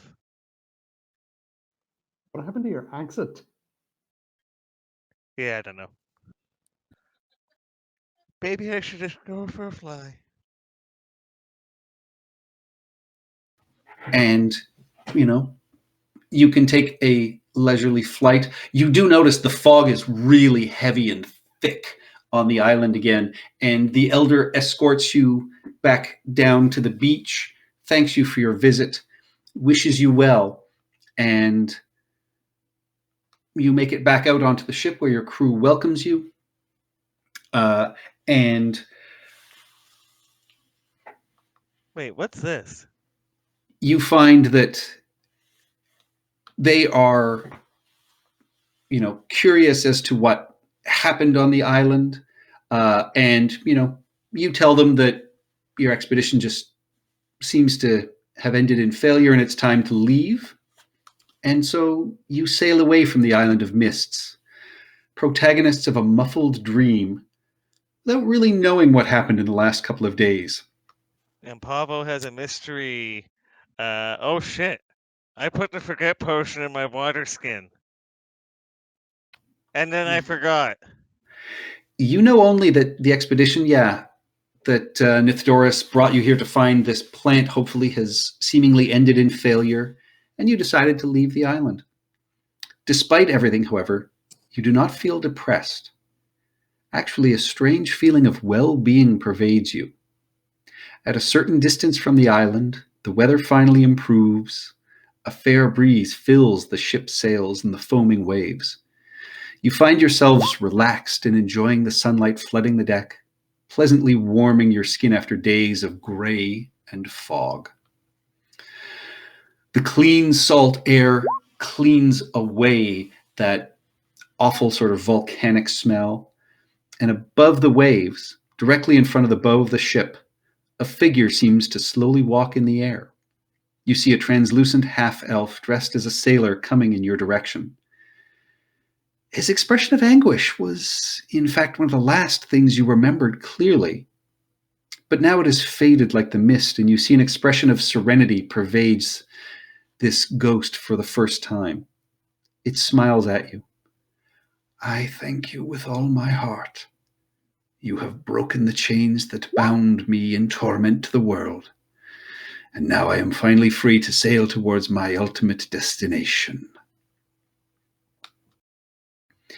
What happened to your accent? Yeah, I don't know. Maybe I should just go for a fly. And, you can take a leisurely flight. You do notice the fog is really heavy and thick on the island again, and the elder escorts you back down to the beach, thanks you for your visit, wishes you well, and you make it back out onto the ship where your crew welcomes you. And Wait, what's this? you find that they are, curious as to what happened on the island. And, you tell them that your expedition just seems to have ended in failure and it's time to leave. And so you sail away from the Island of Mists, protagonists of a muffled dream, without really knowing what happened in the last couple of days. And Pavo has a mystery. Oh shit. I put the forget potion in my water skin. And then I forgot. You know only that the expedition, that Nithdoris brought you here to find this plant, hopefully has seemingly ended in failure, and you decided to leave the island. Despite everything, however, you do not feel depressed. Actually, a strange feeling of well-being pervades you. At a certain distance from the island, the weather finally improves. A fair breeze fills the ship's sails and the foaming waves. You find yourselves relaxed and enjoying the sunlight flooding the deck, pleasantly warming your skin after days of gray and fog. The clean, salt air cleans away that awful sort of volcanic smell, and above the waves, directly in front of the bow of the ship, a figure seems to slowly walk in the air. You see a translucent half-elf dressed as a sailor coming in your direction. His expression of anguish was, in fact, one of the last things you remembered clearly. But now it has faded like the mist, and you see an expression of serenity pervades this ghost for the first time. It smiles at you. I thank you with all my heart. You have broken the chains that bound me in torment to the world, and now I am finally free to sail towards my ultimate destination.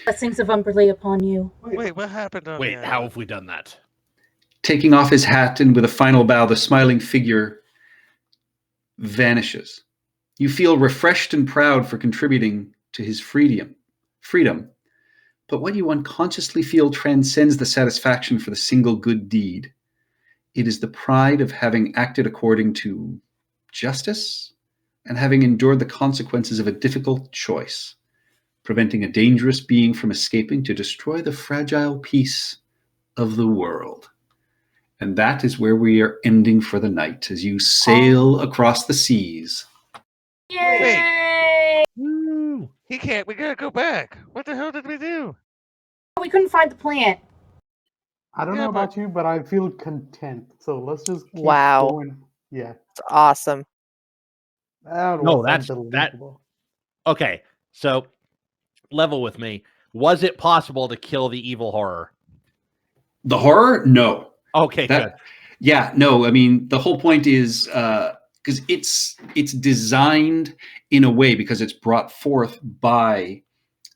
Blessings of Umberly upon you. Wait, what happened on Wait, the how island? have we done that? Taking off his hat and with a final bow, the smiling figure vanishes. You feel refreshed and proud for contributing to his freedom. But what you unconsciously feel transcends the satisfaction for the single good deed. It is the pride of having acted according to justice and having endured the consequences of a difficult choice, preventing a dangerous being from escaping to destroy the fragile peace of the world. And that is where we are ending for the night as you sail across the seas. Yay! Woo! He can't. We gotta go back. What the hell did we do? We couldn't find the plant. I don't Yeah, know but- about you, but I feel content. So let's just keep Wow. going. Yeah. It's awesome. That No, was that's- that- unbelievable. Okay, so level with me. Was it possible to kill the evil horror? The horror? No. Okay, good. Yeah, no. I mean, the whole point is because it's designed in a way because it's brought forth by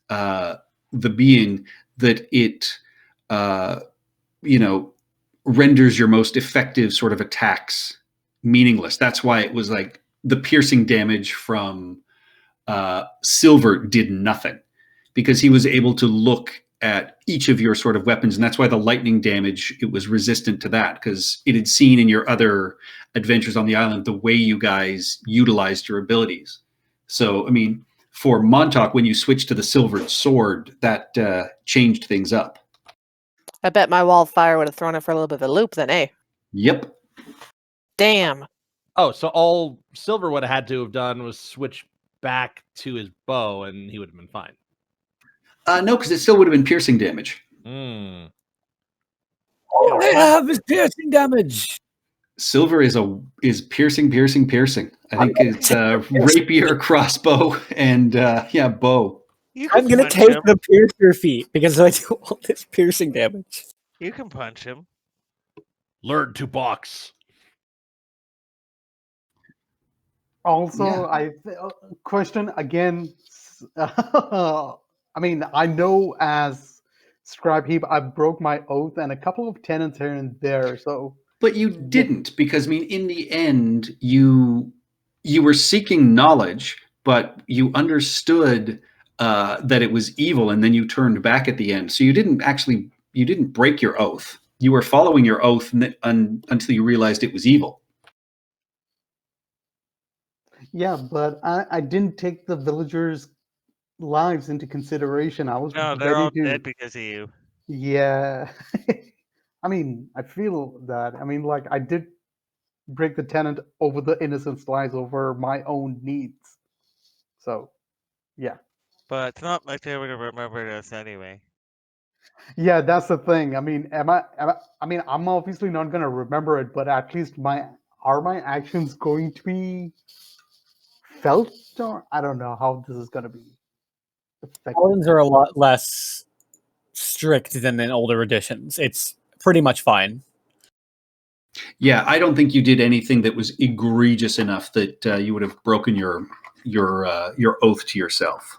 the being that it renders your most effective sort of attacks meaningless. That's why it was like the piercing damage from Silver did nothing because he was able to look at each of your sort of weapons, and that's why the lightning damage, it was resistant to that because it had seen in your other adventures on the island the way you guys utilized your abilities. So, I mean, for Montauk, when you switched to the silvered sword, that changed things up. I bet my wall of fire would have thrown it for a little bit of a loop then, eh? Yep. Damn. Oh, so all Silver would have had to have done was switch back to his bow, and he would have been fine. No, because it still would have been piercing damage. Hmm. All I have is piercing damage. Silver is piercing. I think it's rapier, crossbow, and bow. You can I'm gonna punch take him. the piercer feat because I do all this piercing damage. You can punch him. Learn to box. Also, Yeah. question again. I mean, I know as Scribe Heap, I broke my oath and a couple of tenants here and there. So, But you didn't, because I mean, in the end, you were seeking knowledge, but you understood that it was evil, and then you turned back at the end. So you didn't break your oath. You were following your oath until you realized it was evil. yeah, but I didn't take the villagers' lives into consideration. I was No, they're ready all to. dead because of you. Yeah. I mean, I feel that. I mean, like, I did break the tenant over the innocent's lives over my own needs. So, yeah. But it's not like they would have remembered us anyway. Yeah, that's the thing. I mean, I mean, I'm obviously not going to remember it, but at least are my actions going to be felt? Or I don't know how this is going to be affected. Paladins are a lot less strict than in older editions. It's pretty much fine. Yeah, I don't think you did anything that was egregious enough that you would have broken your oath to yourself.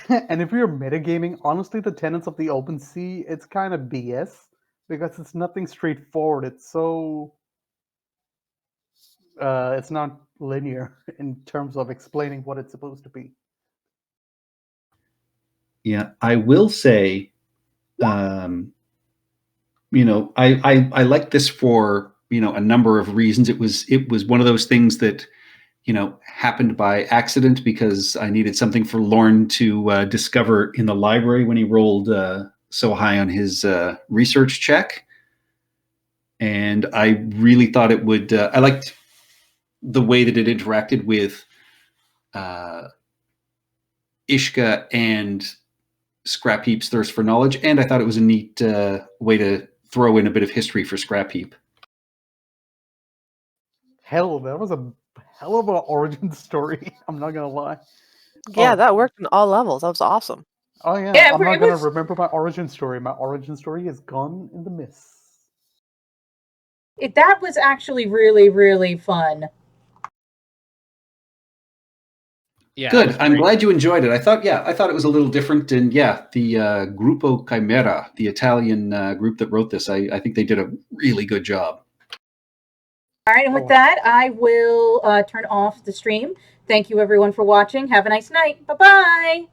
And if you're metagaming, honestly, the tenets of the open sea, it's kind of BS because it's nothing straightforward. It's so it's not linear in terms of explaining what it's supposed to be. Yeah, I will say, I like this for a number of reasons. It was one of those things that happened by accident because I needed something for Lorne to discover in the library when he rolled so high on his research check, and I really thought it would. I liked the way that it interacted with Ishka and Scrap Heap's thirst for knowledge, and I thought it was a neat way to throw in a bit of history for Scrap Heap. Hell, that was a hell of an origin story. I'm not gonna lie. Yeah, Oh. that worked on all levels. That was awesome. Oh yeah, Yeah, I'm it not gonna was- remember my origin story. My origin story is gone in the mist. That was actually really, really fun. Yeah, Good. that's I'm great. glad you enjoyed it. I thought it was a little different, and the Gruppo Chimera, the Italian group that wrote this, I think they did a really good job. All right, and with that, I will turn off the stream. Thank you, everyone, for watching. Have a nice night. Bye-bye.